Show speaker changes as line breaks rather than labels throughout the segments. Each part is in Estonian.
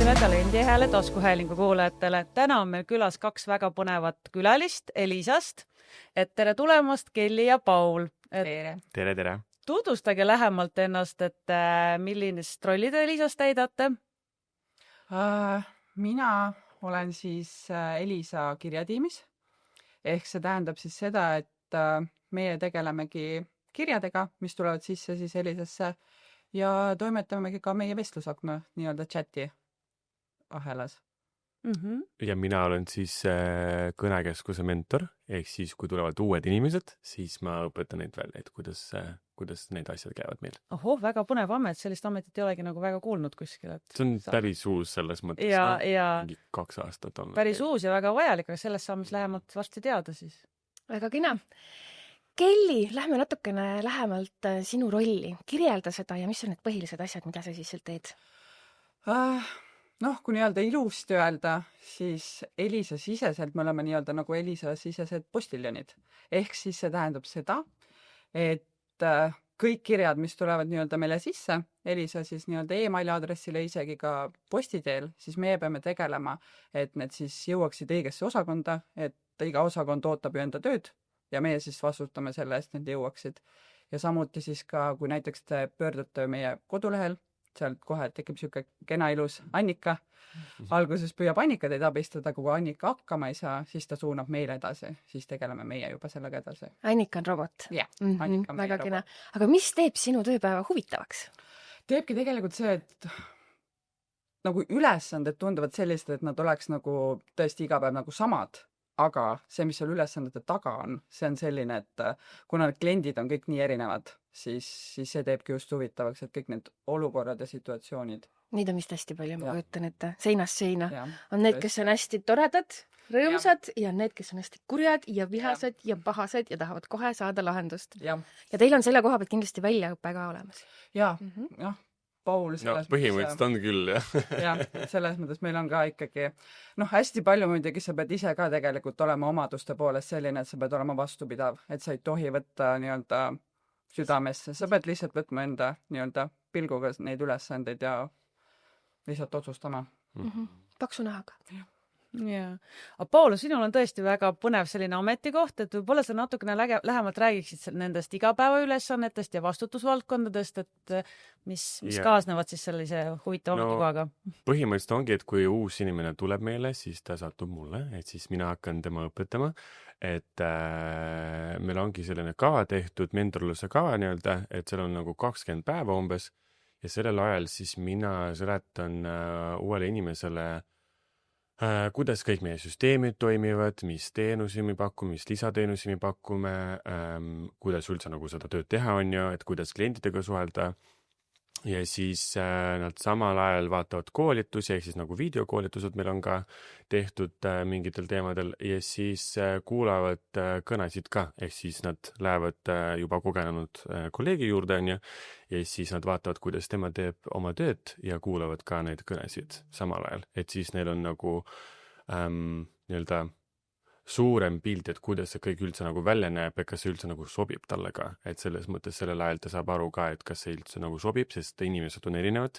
tere Talendi Hääle taskuhäälingu kuulajatele. Täna on meil külas kaks väga põnevat külalist Elisast. Et tere tulemast, Kelly ja Paul.
Tere.
Tutvustage lähemalt ennast, et millist rolli te Elisas täidate?
Mina olen siis Elisa kirjatiimis. Ehk see tähendab siis seda, et meie tegelemegi kirjadega, mis tulevad sisse siis Elisasse ja toimetamegi ka meie vestlusakna nii-öelda chati ahelas.
Ja mina olen siis kõnekeskuse mentor, ehk siis kui tulevad uued inimesed, siis ma õpetan neid välja, et kuidas need asjad käivad meil.
Ohoh, väga põnev amet, sellist ametit ei olegi nagu väga kuulnud kuskil.
See on päris uus selles mõttes. Mingi 2 aastat on.
Päris uus ja väga vajalik, aga sellest saame lähemalt varsti teada siis.
Väga kena. Kelly, lähme natukene lähemalt sinu rolli. Kirjelda seda ja mis on need põhilised asjad, mida sa siis teed?
Kui nii-öelda ilusti öelda, siis Elisa-siseselt me oleme nii-öelda nagu Elisa-sisesed postiljonid. Ehk siis see tähendab seda, et kõik kirjad, mis tulevad nii-öelda meile sisse, Elisa siis nii-öelda e-maili aadressile, isegi ka postiteel, siis meie peame tegelema, et need siis jõuaksid õigesse osakonda, et iga osakond ootab ju enda tööd ja meie siis vastutame selle eest, need jõuaksid. Ja samuti siis ka, kui näiteks te pöördute meie kodulehel, sealt kohe tekib siuke kena ilus Annika. Alguses püüab Annika teid abistada, kui Annika hakkama ei saa, siis ta suunab meile edasi, siis tegeleme meie juba sellega edasi.
Annika on robot.
Jah,
Annika on väga kena. Aga mis teeb sinu tööpäeva huvitavaks?
Teebki tegelikult see, et nagu ülesanded tunduvad sellised, et nad oleks nagu tõesti iga päev nagu samad, aga see, mis seal ülesandete taga on, see on selline, et kuna need kliendid on kõik nii erinevad, siis see teebki just huvitavaks, et kõik need olukorrad ja situatsioonid.
Neid on vist hästi palju, ma kujutan ette. Seinast seina.
Ja,
on need, kes on hästi toredad, rõõmsad ja need, kes on hästi kurjad ja vihased ja pahased ja tahavad kohe saada lahendust. Ja teil on selle koha pealt kindlasti väljaõpe ka olemas.
Jah, Paul
põhimõtteliselt on küll, jah.
Jah, selles mõttes meil on ka ikkagi hästi palju muidugi sa pead ise ka tegelikult olema omaduste poolest selline, et sa pead olema vastupidav, et sa ei tohi võtta nii-öelda südamesse, sa pead lihtsalt võtma enda nii-öelda pilguga neid ülesandeid ja lihtsalt otsustama.
Paksu nahaga.
Jaa. Aga Paul, sinul on tõesti väga põnev selline ametikoht, et võib-olla sa natukene lähemalt räägiksid nendest igapäevaülesannetest ja vastutusvaldkondadest, et mis kaasnevad siis sellise huvitava ametikohaga?
Põhimõtteliselt ongi, et kui uus inimene tuleb meile, siis ta satub mulle, et siis mina hakkan tema õpetama, et meil ongi selline kava tehtud, mentorluse kava nii-öelda, et seal on nagu 20 päeva umbes ja sellel ajal siis mina seletan uuele inimesele kuidas kõik meie süsteemid toimivad, mis teenusi me pakume, mis lisateenusi me pakume, kuidas üldse nagu seda tööd teha on ju, et kuidas klientidega suhelda. Ja siis nad samal ajal vaatavad koolitusi, ehk siis nagu videokoolitused meil on ka tehtud mingitel teemadel ja siis kuulavad kõnesid ka, ehk siis nad lähevad juba kogenenud kolleegi juurde on ja siis nad vaatavad, kuidas tema teeb oma tööd ja kuulavad ka neid kõnesid samal ajal, et siis neil on nagu nii-öelda suurem pilt, et kuidas see kõik üldse nagu välja näeb ja kas see üldse nagu sobib talle ka, et selles mõttes sellel ajal ta saab aru ka, et kas see üldse nagu sobib, sest inimesed on erinevad,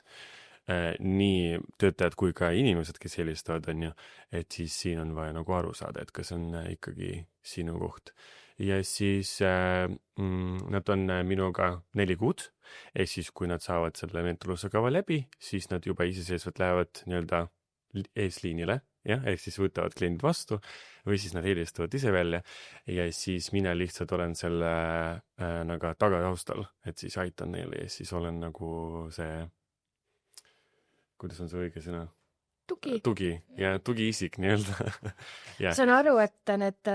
nii töötajad kui ka inimesed, kes helistavad on ju, et siis siin on vaja nagu aru saada, et kas on ikkagi sinu koht. Ja siis nad on minuga 4 kuud, ehk siis kui nad saavad selle mentorluse kava läbi, siis nad juba iseseisvalt lähevad nii-öelda eesliinile, jah, ehk siis võtavad kliendid vastu või siis nad helistavad ise välja ja siis mina lihtsalt olen selle nagu tagataustal, et siis aitan neile ja siis olen nagu see, kuidas on see õige sõna? Tugi ja tugiisik nii-öelda.
Saan aru, et need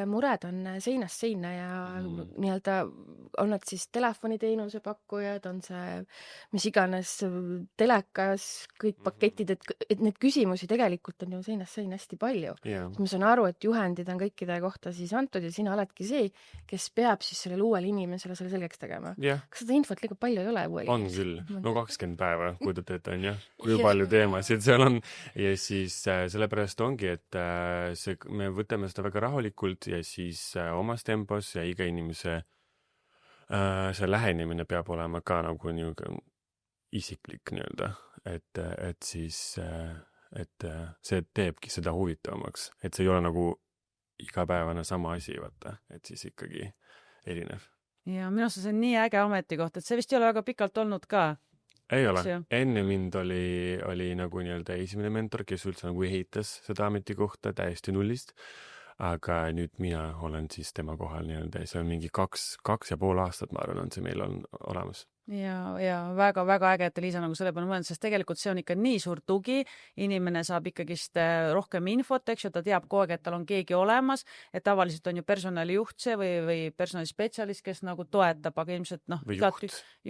mured on seinast seina ja nii-öelda on nad siis telefoniteenuse pakkujad, on see mis iganes telekas, kõik paketid, et need küsimusi tegelikult on ju seinast seina hästi palju. Ma saan aru, et juhendid on kõikide kohta siis antud ja sina oledki see, kes peab siis sellele uuele inimesele selle selgeks tegema. Kas seda infot liiga palju ei ole uuele?
On küll, 20 päeva, kui ta teete on jah, kui palju teemasid seal on. Ja siis sellepärast ongi, et me võtame seda väga rahulikult ja siis omas tempos ja iga inimese see lähenemine peab olema ka nagu isiklik nii-öelda, et siis, et see teebki seda huvitavamaks, et see ei ole nagu igapäevane sama asi, vaata, et siis ikkagi erinev.
ja minu arust see on nii äge ametikoht, et see vist ei ole väga pikalt olnud ka.
Ei ole.
Eks ju?
Enne mind oli nagu nii-öelda esimene mentor, kes üldse nagu ehitas seda ametikohta täiesti nullist, aga nüüd mina olen siis tema kohal nii-öelda ja see on mingi 2,5 aastat, ma arvan, on see meil on olemas.
Ja väga-väga äge, et Liisa nagu selle peale mõelnud, sest tegelikult see on ikka nii suur tugi, inimene saab ikkagist rohkem infot, eks ju, ta teab kogu aeg, et tal on keegi olemas, et tavaliselt on ju personalijuht see või personalispetsialist, kes nagu toetab, aga ilmselt
Või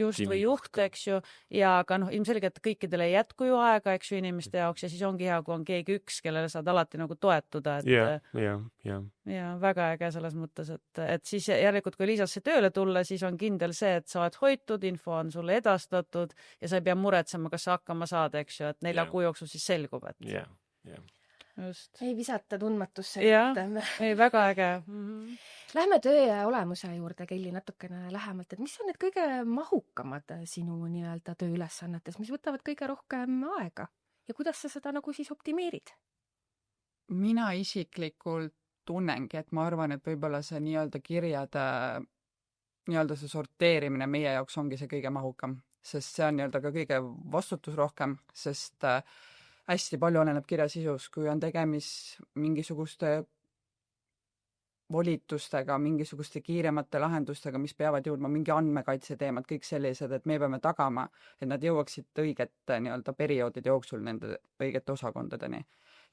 just või juht, eks ju, ja aga ilmselgelt kõikidele ei jätku ju aega, eks ju, inimeste jaoks ja siis ongi hea, kui on keegi üks, kellele saad alati nagu toetuda, et ja väga äge selles mõttes, et siis järelikult, kui Liisasse tööle tulla, siis on kindel see, et sa oled hoitud, info on sulle edastatud ja sa ei pea muretsema, kas sa hakkama saad, eks ju, et 4 kuu jooksul siis selgub, et just.
Ei visata tundmatusse.
Ei, väga äge.
Lähme töö olemuse juurde, Kelly, natukene lähemalt, et mis on need kõige mahukamad sinu nii-öelda tööülesannetes, mis võtavad kõige rohkem aega ja kuidas sa seda nagu siis optimeerid?
Mina isiklikult tunnengi, et ma arvan, et võib-olla see nii-öelda kirjade nii-öelda see sorteerimine meie jaoks ongi see kõige mahukam, sest see on nii-öelda ka kõige vastutusrohkem, sest hästi palju oleneb kirja sisus, kui on tegemist mingisuguste volitustega, mingisuguste kiiremate lahendustega, mis peavad jõudma mingi andmekaitse teemad, kõik sellised, et me peame tagama, et nad jõuaksid õigete nii-öelda perioodide jooksul nende õigete osakondadeni.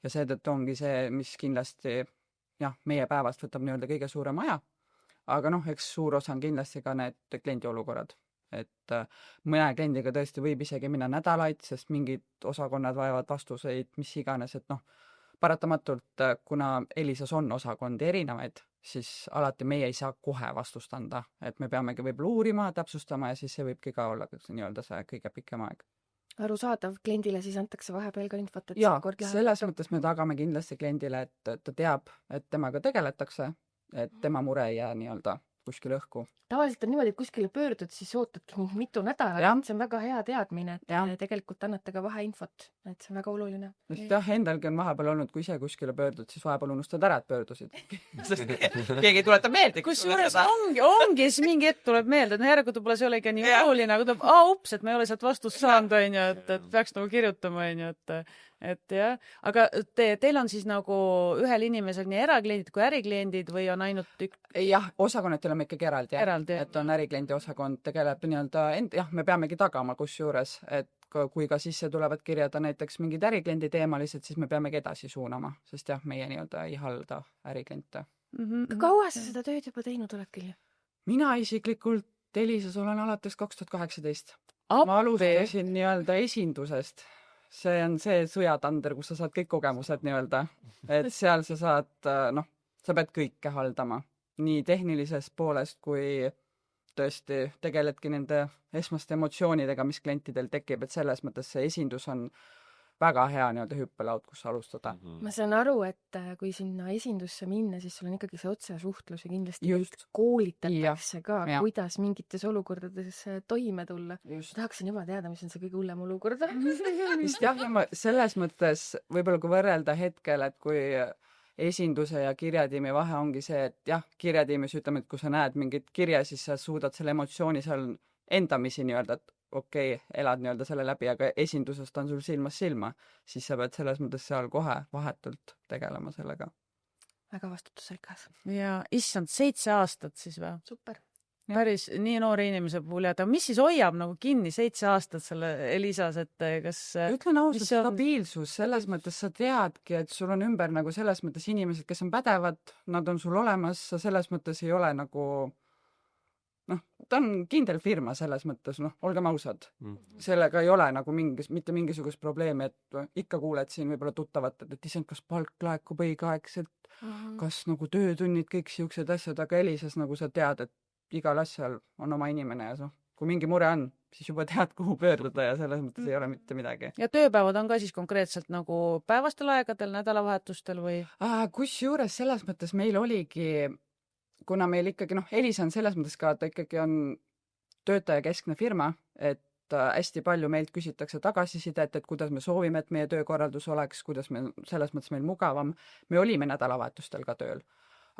Ja seetõttu ongi see, mis kindlasti meie päevast võtab nii-öelda kõige suurem aja. Aga eks suur osa on kindlasti ka need kliendi olukorrad. Et mõne kliendiga tõesti võib isegi minna nädalaid, sest mingid osakonnad vajavad vastuseid, mis iganes, et paratamatult, kuna Elisas on osakondi erinevaid, siis alati meie ei saa kohe vastust anda, et me peamegi võib-olla uurima, täpsustama ja siis see võibki ka olla nii-öelda see kõige pikem aeg.
Arusaadav, kliendile siis antakse vahepeal ka infot, et
ja, selles mõttes me tagame kindlasti kliendile, et ta teab, et temaga tegeletakse, et tema mure ei jää nii-öelda kuskil õhku.
Tavaliselt on niimoodi, et kuskile pöördud, siis ootadki mitu nädalat, see on väga hea teadmine, et tegelikult annate ka vaheinfot, et see on väga oluline.
Endalgi on vahepeal olnud, kui ise kuskile pöördud, siis vahepeal unustad ära, et pöördusid. Sest keegi tuletab meelde.
Kusjuures ongi, siis mingi hetk tuleb meelde, et järelikult võib-olla see oli ikka nii oluline, aga tuleb, ups, et ma ei ole sealt vastust saanud, et peaks nagu kirjutama, et jah. Aga teil on siis nagu ühel inimesel nii erakliendid kui ärikliendid või on ainult
Jah, osakonnatel on ikkagi eraldi. Et on ärikliendi osakond tegeleb nii-öelda me peamegi tagama kusjuures, et kui ka sisse tulevad kirjada näiteks mingid ärikliendi teemalised, siis me peamegi edasi suunama, sest meie nii-öelda ei halda ärikliente.
Kaua sa seda tööd juba teinud oled küll?
Mina isiklikult Elisas olen alates 2018. Ma alustasin nii-öelda esindusest. See on see sõjatander, kus sa saad kõik kogemused nii-öelda. Et seal sa saad, sa pead kõike haldama. Nii tehnilisest poolest, kui tõesti tegeledki nende esmaste emotsioonidega, mis klientidel tekib, et selles mõttes see esindus on väga hea nii-öelda hüppelaud, kus alustada.
Ma saan aru, et kui sinna esindusse minna, siis sul on ikkagi see otsesuhtlus ja kindlasti koolitatakse ka, kuidas mingites olukordades toime tulla. Tahaksin juba teada, mis on see kõige hullem olukord.
Selles mõttes võib-olla kui võrrelda hetkel, et kui esinduse ja kirjatiimi vahe ongi see, et kirjatiimis ütleme, et kui sa näed mingit kirja, siis sa suudad selle emotsiooni seal endamisi nii-öelda, et okei, elad nii-öelda selle läbi, aga esindusest on sul silmast silma, siis sa pead selles mõttes seal kohe vahetult tegelema sellega.
Väga vastutusrikas.
Ja issand, 7 aastat siis või?
Super.
Päris nii noore inimese puhul, aga mis siis hoiab nagu kinni 7 aastat selle Elisas, et kas
ütlen ausalt, stabiilsus, selles mõttes sa teadki, et sul on ümber nagu selles mõttes inimesed, kes on pädevad, nad on sul olemas, sa selles mõttes ei ole nagu ta on kindel firma selles mõttes, olgem ausad. Sellega ei ole nagu mitte mingisugust probleemi, et ikka kuuled siin võib-olla tuttavat, et isend, kas palk laekub õigeaegselt, kas nagu töötunnid, kõik siuksed asjad, aga Elisas nagu sa tead, et igal asjal on oma inimene ja kui mingi mure on, siis juba tead, kuhu pöörduda ja selles mõttes ei ole mitte midagi.
Ja tööpäevad on ka siis konkreetselt nagu päevastel aegadel, nädalavahetustel või?
Kusjuures selles mõttes meil oligi, kuna meil ikkagi, Elisa on selles mõttes ka, ta ikkagi on töötaja keskne firma, et hästi palju meilt küsitakse tagasisidet, et kuidas me soovime, et meie töökorraldus oleks, kuidas me selles mõttes meil mugavam. Me olime nädalavahetustel ka tööl.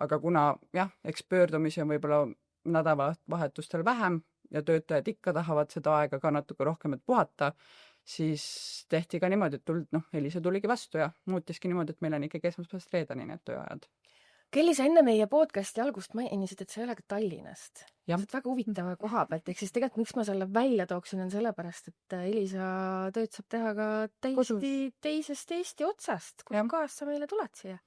Aga kuna jah, eks pöördumisi on võib-olla nädalavahetustel vähem ja töötajad ikka tahavad seda aega ka natuke rohkem, et puhata, siis tehti ka niimoodi, et Elisa tuligi vastu ja muutiski niimoodi, et meil on ikkagi esmaspäevast reedeni need tööajad.
Kelly, sa enne meie podcasti algust mainisid, et sa ei ole ka Tallinnast.
Jah.
See on väga huvitava koha pealt, ehk siis tegelikult miks ma selle välja tooksin on sellepärast, et Elisa tööd saab teha ka täiesti teisest Eesti otsast. Kus kohast sa meile tuled siia?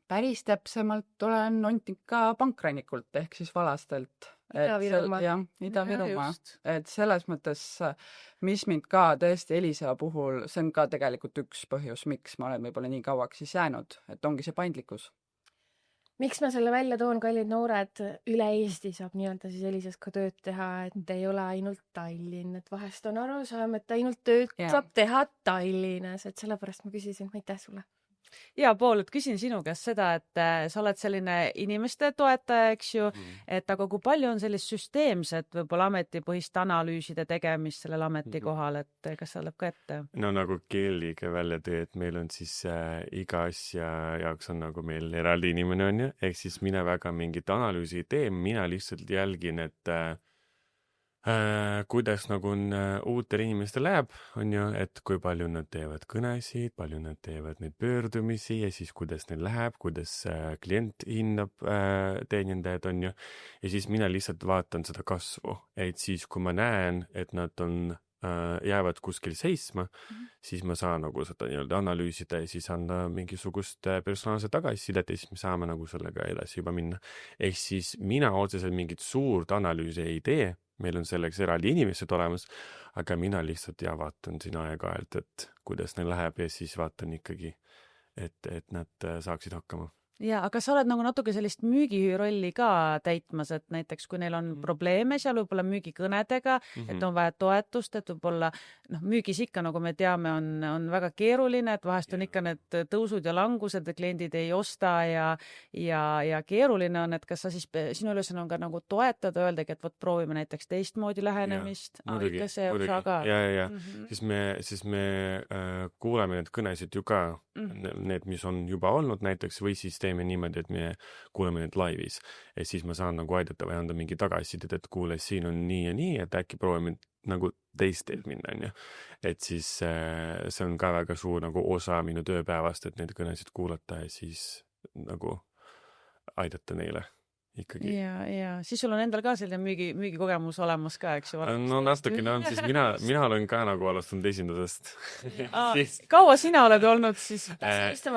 Päris täpsemalt olen Ontika pankrannikult ehk siis Valastelt.
Ida-Virumaa.
Jah, Ida-Virumaa. Et selles mõttes, mis mind ka tõesti Elisa puhul, see on ka tegelikult üks põhjus, miks ma olen võib-olla nii kauaks siis jäänud, et ongi see paindlikkus.
Miks ma selle välja toon, kallid noored, üle Eesti saab nii-öelda siis Elisas ka tööd teha, et ei ole ainult Tallinn, et vahest on arusaam, et ainult tööd saab teha Tallinnas, et sellepärast ma küsisin, aitäh sulle.
Ja, Paul, et küsin sinu käest seda, et sa oled selline inimeste toetaja, eks ju, et aga kui palju on sellist süsteemset võib-olla ametipõhist analüüside tegemist sellel ametikohal, et kas see läheb ka ette?
No nagu Kelliga välja tõi, et meil on siis iga asja jaoks on nagu meil eraldi inimene on ju, ehk siis mina väga mingit analüüsi ei tee, mina lihtsalt jälgin, et kuidas nagu uutel inimestel läheb, on ju, et kui palju nad teevad kõnesid, palju nad teevad neid pöördumisi ja siis kuidas neil läheb, kuidas klient hindab teenindajad, on ju. Ja siis mina lihtsalt vaatan seda kasvu, et siis kui ma näen, et nad jäävad kuskil seisma, siis ma saan nagu seda nii-öelda analüüsida ja siis anda mingisugust personaalset tagasisidet ja siis me saame nagu sellega edasi juba minna. Ehk siis mina otseselt mingit suurt analüüsi ei tee, meil on selleks eraldi inimesed olemas, aga mina lihtsalt vaatan siin aeg-ajalt, et kuidas neil läheb ja siis vaatan ikkagi, et nad saaksid hakkama.
Ja, aga sa oled nagu natuke sellist müügirolli ka täitmas, et näiteks kui neil on probleeme seal võib-olla müügikõnedega, et on vaja toetust, et võib-olla müügis ikka, nagu me teame, on väga keeruline, et vahest on ikka need tõusud ja langused, et kliendid ei osta ja keeruline on, et kas sa siis, sinu ülesanne on ka nagu toetada, öeldagi, et võt proovime näiteks teistmoodi lähenemist. Ikka see osa ka.
Ja. Siis me kuuleme need kõnesid ju ka, need, mis on juba olnud näiteks, või siis teeme niimoodi, et me kuuleme need laivis. Et siis ma saan nagu aidata või anda mingi tagasisidet, et kuule, siin on nii ja nii, et äkki proovime nagu teist teed minna, on ju. Et siis see on ka väga suur nagu osa minu tööpäevast, et neid kõnesid kuulata ja siis nagu aidata neile ikkagi.
Ja siis sul on endal ka selline müügikogemus olemas ka, eks ju?
No natukene on, siis mina olen ka nagu alustanud esindusest.
Kaua sina oled olnud siis?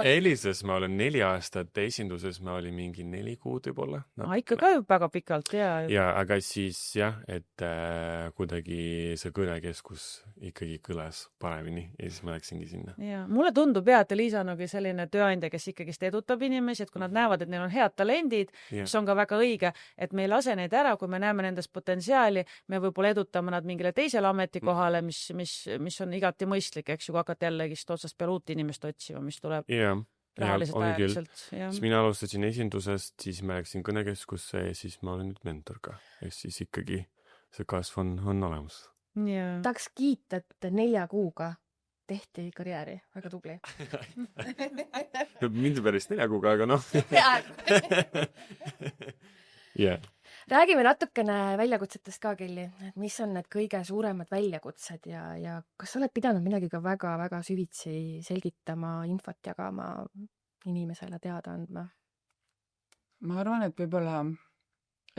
Elisas ma olen 4 aastat, esinduses ma olin mingi 4 kuud võib-olla.
Ikka ka väga pikalt,
ja. Aga siis jah, et kuidagi see kõnekeskus ikkagi kõlas paremini ja siis ma läksingi sinna.
Ja. Mulle tundub et Elisa on nagu selline tööandja, kes ikkagi edutab inimesi, et kui nad näevad, et neil on head talendid, mis on ka väga õige, et me ei lase neid ära, kui me näeme nendes potentsiaali, me võib-olla edutame nad mingile teisele ametikohale, mis on igati mõistlik, eks ju, kui hakata jällegi otsast peale uut inimest otsima, mis tuleb rahaliselt ajaliselt.
Siis mina alustasin esindusest, siis ma läksin kõnekeskusse ja siis ma olen nüüd mentor ka. Ja siis ikkagi see kasv on olemas.
Tahaks kiita, et 4 kuuga tehti karjääri. Väga tubli.
Mind päris 4 kuuga, aga noh.
Räägime natukene väljakutsetest ka, Kelly. Mis on need kõige suuremad väljakutsed ja kas sa oled pidanud midagi ka väga-väga süvitsi selgitama, infot jagama, inimesele teada andma?
Ma arvan, et võib-olla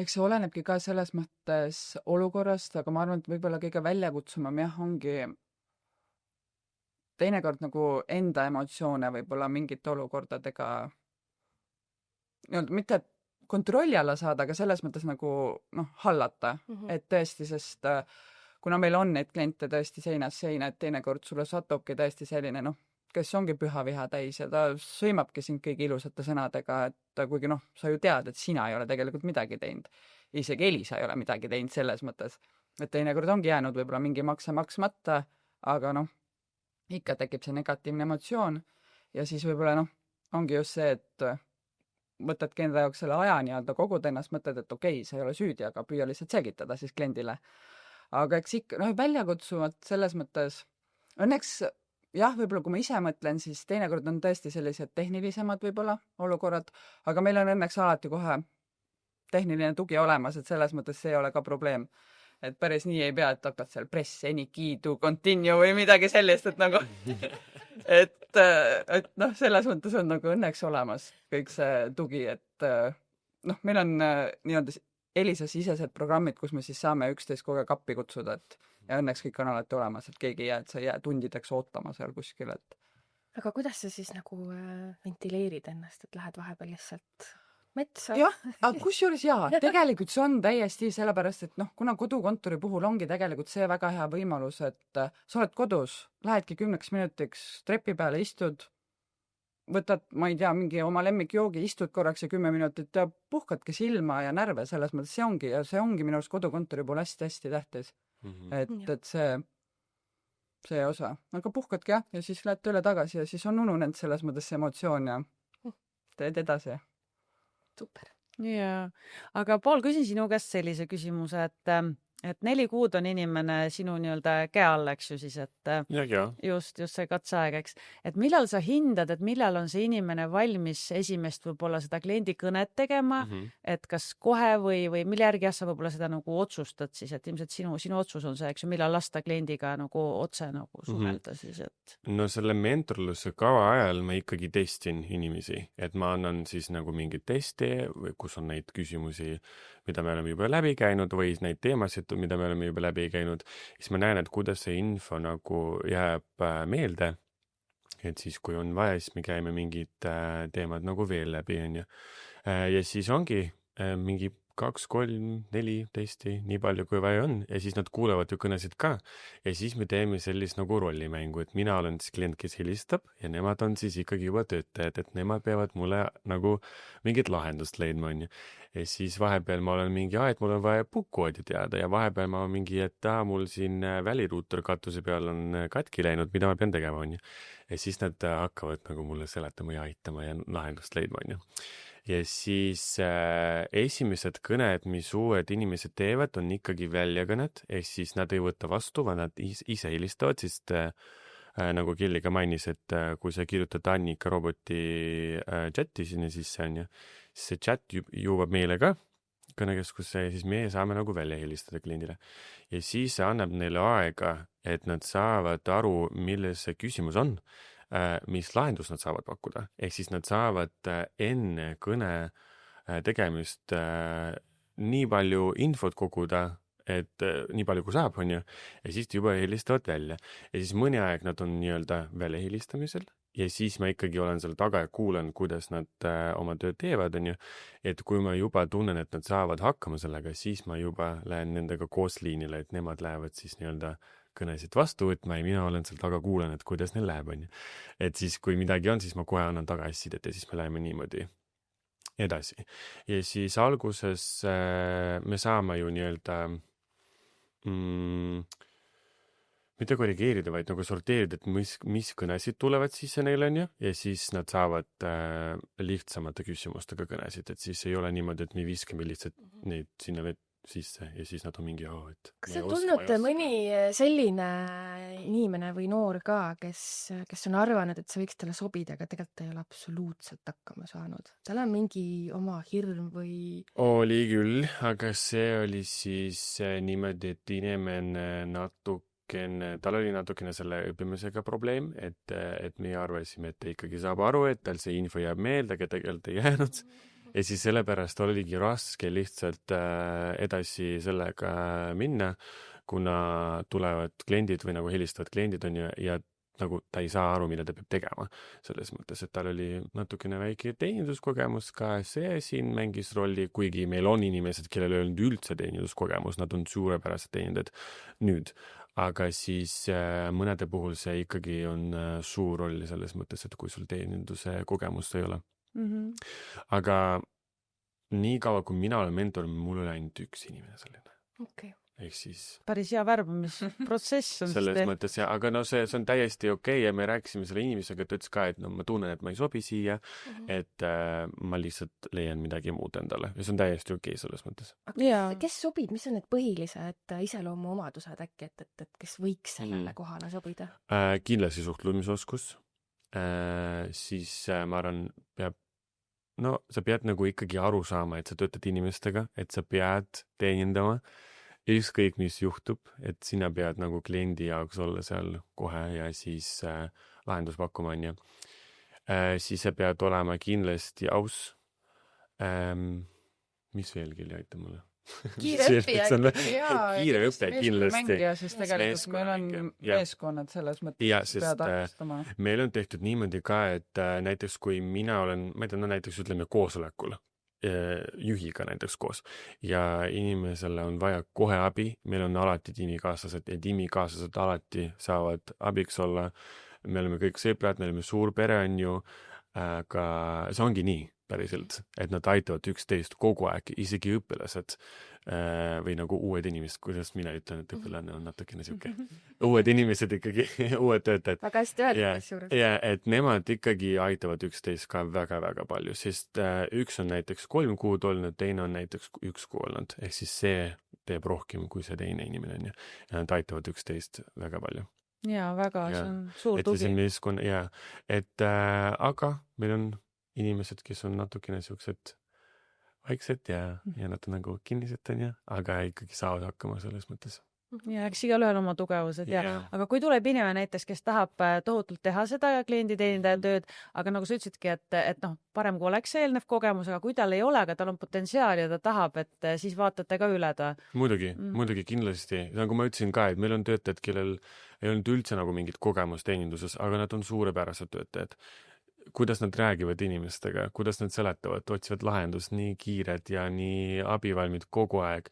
eks see olenebki ka selles mõttes olukorrast, aga ma arvan, et võib-olla kõige väljakutsumam ongi teinekord nagu enda emotsioone võib-olla mingite olukordadega mitte kontrolli alla saada, aga selles mõttes nagu hallata, et tõesti, sest kuna meil on neid kliente tõesti seinast seina, et teinekord sulle satubki tõesti selline kes ongi püha viha täis ja ta sõimabki sind kõigi ilusate sõnadega, et kuigi sa ju tead, et sina ei ole tegelikult midagi teinud. Isegi Elisa ei ole midagi teinud selles mõttes, et teinekord ongi jäänud võib-olla mingi makse maksmata, aga ikka tekib see negatiivne emotsioon ja siis võib-olla ongi just see, et võtadki enda jaoks selle aja nii-öelda kogud ennast, mõtled, et okei, sa ei ole süüdi, aga püüa lihtsalt selgitada siis kliendile. aga eks ikka, väljakutsuvad selles mõttes, õnneks jah, võib-olla kui ma ise mõtlen, siis teinekord on tõesti sellised tehnilisemad võib-olla olukorrad, aga meil on õnneks alati kohe tehniline tugi olemas, et selles mõttes see ei ole ka probleem. Et päris nii ei pea, et hakkad seal press any key to continue või midagi sellist, et nagu et selles mõttes on nagu õnneks olemas kõik see tugi, et meil on nii-öelda Elisa-sisesed programmid, kus me siis saame üksteist kogu aeg appi kutsuda, et ja õnneks kõik on alati olemas, et keegi ei jää, et sa ei jää tundideks ootama seal kuskil, et
aga kuidas sa siis nagu ventileerid ennast, et lähed vahepeal lihtsalt metsa?
jah, aga kusjuures tegelikult see on täiesti sellepärast, et kuna kodukontori puhul ongi tegelikult see väga hea võimalus, et sa oled kodus, lähedki 10 minutiks trepi peale, istud, võtad, ma ei tea, mingi oma lemmikjoogi, istud korraks ja 10 minutit ja puhkadki silma ja närve, selles mõttes see ongi minu arust kodukontori puhul hästi-hästi tähtis. Et see osa, aga puhkadki ja siis lähed tööle tagasi ja siis on ununenud selles mõttes see emotsioon ja teed edasi.
Super.
Jaa, aga Paul, küsin sinu käest sellise küsimuse, et 4 kuud on inimene sinu nii-öelda käe all, eks ju siis, et just see katseaeg, eks. Et millal sa hindad, et millal on see inimene valmis esimest võib-olla seda kliendi kõnet tegema, et kas kohe või mille järgi sa võib-olla seda nagu otsustad siis, et ilmselt sinu otsus on see, eks ju, millal lasta kliendiga nagu otse nagu suhelda siis, et...
No selle mentorluse kava ajal ma ikkagi testin inimesi, et ma annan siis nagu mingid testi, kus on neid küsimusi, mida me oleme juba läbi käinud või neid teemasid, mida me oleme juba läbi käinud, siis ma näen, et kuidas see info nagu jääb meelde, et siis kui on vaja, siis me käime mingid teemad nagu veel läbi, on ju. Ja siis ongi mingi 2, 3, 4 testi, nii palju kui vaja on, ja siis nad kuulevad ju kõnesid ka. Ja siis me teeme sellist nagu rollimängu, et mina olen siis klient, kes helistab ja nemad on siis ikkagi juba töötajad, et nemad peavad mulle nagu mingit lahendust leidma, on ju. Ja siis vahepeal ma olen mingi, et mul on vaja puukkoodi teada ja vahepeal ma mingi, et mul siin väliruuter katuse peal on katki läinud, mida ma pean tegema, on ju. Ja siis nad hakkavad nagu mulle seletama ja aitama ja lahendust leidma, on ju. Ja siis esimesed kõned, mis uued inimesed teevad, on ikkagi väljakõned, ehk siis nad ei võta vastu, vaid nad ise helistavad, sest nagu Kelly ka mainis, et kui sa kirjutad Annika roboti chati sinna sisse, on ju, siis see chat jõuab meile ka kõnekeskusse ja siis meie saame nagu välja helistada kliendile. Ja siis see annab neile aega, et nad saavad aru, milles see küsimus on, mis lahendus nad saavad pakkuda. Ehk siis nad saavad enne kõne tegemist nii palju infot koguda, et nii palju kui saab, on ju, ja siis juba helistavad välja. Ja siis mõni aeg nad on nii-öelda välja helistamisel ja siis ma ikkagi olen seal taga ja kuulen, kuidas nad oma tööd teevad, on ju, et kui ma juba tunnen, et nad saavad hakkama sellega, siis ma juba lähen nendega koos liinile, et nemad lähevad siis nii-öelda kõnesid vastu võtma ja mina olen seal taga kuulen, et kuidas neil läheb, on ju. Et siis, kui midagi on, siis ma kohe annan tagasisidet ja siis me läheme niimoodi edasi. Ja siis alguses me saame ju nii-öelda mitte korrigeerida, vaid nagu sorteerida, et mis kõnesid tulevad sisse neile, on ju, ja siis nad saavad lihtsamate küsimustega kõnesid, et siis ei ole niimoodi, et me viskame lihtsalt neid sinna sisse ja siis nad on mingi et...
Kas on tulnud mõni selline inimene või noor ka, kes on arvanud, et see võiks talle sobida, aga tegelikult ei ole absoluutselt hakkama saanud? Tal on mingi oma hirm või...
Oli küll, aga see oli siis niimoodi, et inimene tal oli natukene selle õppimisega probleem, et me arvasime, et ta ikkagi saab aru, et tal see info jääb meelde, aga tegelikult ei jäänud. Ja siis sellepärast oligi raske lihtsalt edasi sellega minna, kuna tulevad kliendid või nagu helistavad kliendid on ja nagu ta ei saa aru, mida ta peab tegema. Selles mõttes, et tal oli natukene väike teeninduskogemus ka see siin mängis rolli, kuigi meil on inimesed, kellel ei olnud üldse teeninduskogemus, nad on suurepärased teenindajad nüüd. Aga siis mõnede puhul see ikkagi on suur roll selles mõttes, et kui sul teeninduse kogemust ei ole. Aga nii kaua, kui mina olen mentor, mul oli ainult üks inimene selline.
Okay.
ehk siis
päris hea värbamisprotsess on
selles
siis
mõttes ja, aga no see on täiesti okei ja me rääkisime selle inimesega, ta ütles ka, et no ma tunnen, et ma ei sobi siia, et ma lihtsalt leian midagi muud endale ja see on täiesti okei selles mõttes.
Jaa.
Kes sobib, mis on need põhilised iseloomuomadused äkki, et kes võiks sellele kohale sobida?
Kindlasti suhtlemisoskus, siis ma arvan, sa pead nagu ikkagi aru saama, et sa töötad inimestega, et sa pead teenindama ükskõik, mis juhtub, et sina pead nagu kliendi jaoks olla seal kohe ja siis lahendus pakkuma, on ju. Siis sa pead olema kindlasti aus. Mis veelgi ei aita mulle?
Kiire õppija.
Kiire õpe kindlasti.
Sest tegelikult meil on meeskonnad selles mõttes,
ja,
pead arvestama.
Meil on tehtud niimoodi ka, et näiteks kui mina olen, ma ei tea, näiteks ütleme koosolekul juhiga näiteks koos ja inimesele on vaja kohe abi, meil on alati tiimikaaslased ja tiimikaaslased alati saavad abiks olla. Me oleme kõik sõbrad, me oleme suur pere, on ju, aga see ongi nii päriselt, et nad aitavad üksteist kogu aeg, isegi õpilased või nagu uued inimesed, kuidas mina ütlen, et õpilane on natukene siuke. Uued inimesed ikkagi, uued töötajad.
Väga hästi öeldud.
Ja, et nemad ikkagi aitavad üksteist ka väga-väga palju, sest üks on näiteks 3 kuud olnud, teine on näiteks 1 kuu olnud, ehk siis see teeb rohkem kui see teine inimene on ja nad aitavad üksteist väga palju.
Jaa, väga, see on suur tugi.
Aga meil on inimesed, kes on natukene siuksed vaiksed ja nad on nagu kinnised, aga ikkagi saavad hakkama selles mõttes.
Ja eks igalühel oma tugevused aga kui tuleb inimene näiteks, kes tahab tohutult teha seda klienditeenindaja tööd, aga nagu sa ütlesidki, et parem kui oleks see eelnev kogemus, aga kui tal ei ole, aga tal on potentsiaali ja ta tahab, et siis vaatate ka üle ta.
Muidugi kindlasti. Nagu ma ütlesin ka, et meil on töötajad, kellel ei olnud üldse nagu mingit kogemust teeninduses, aga nad on suurepärased töötajad. Kuidas nad räägivad inimestega, kuidas nad seletavad, otsivad lahendust nii kiired ja nii abivalmid kogu aeg,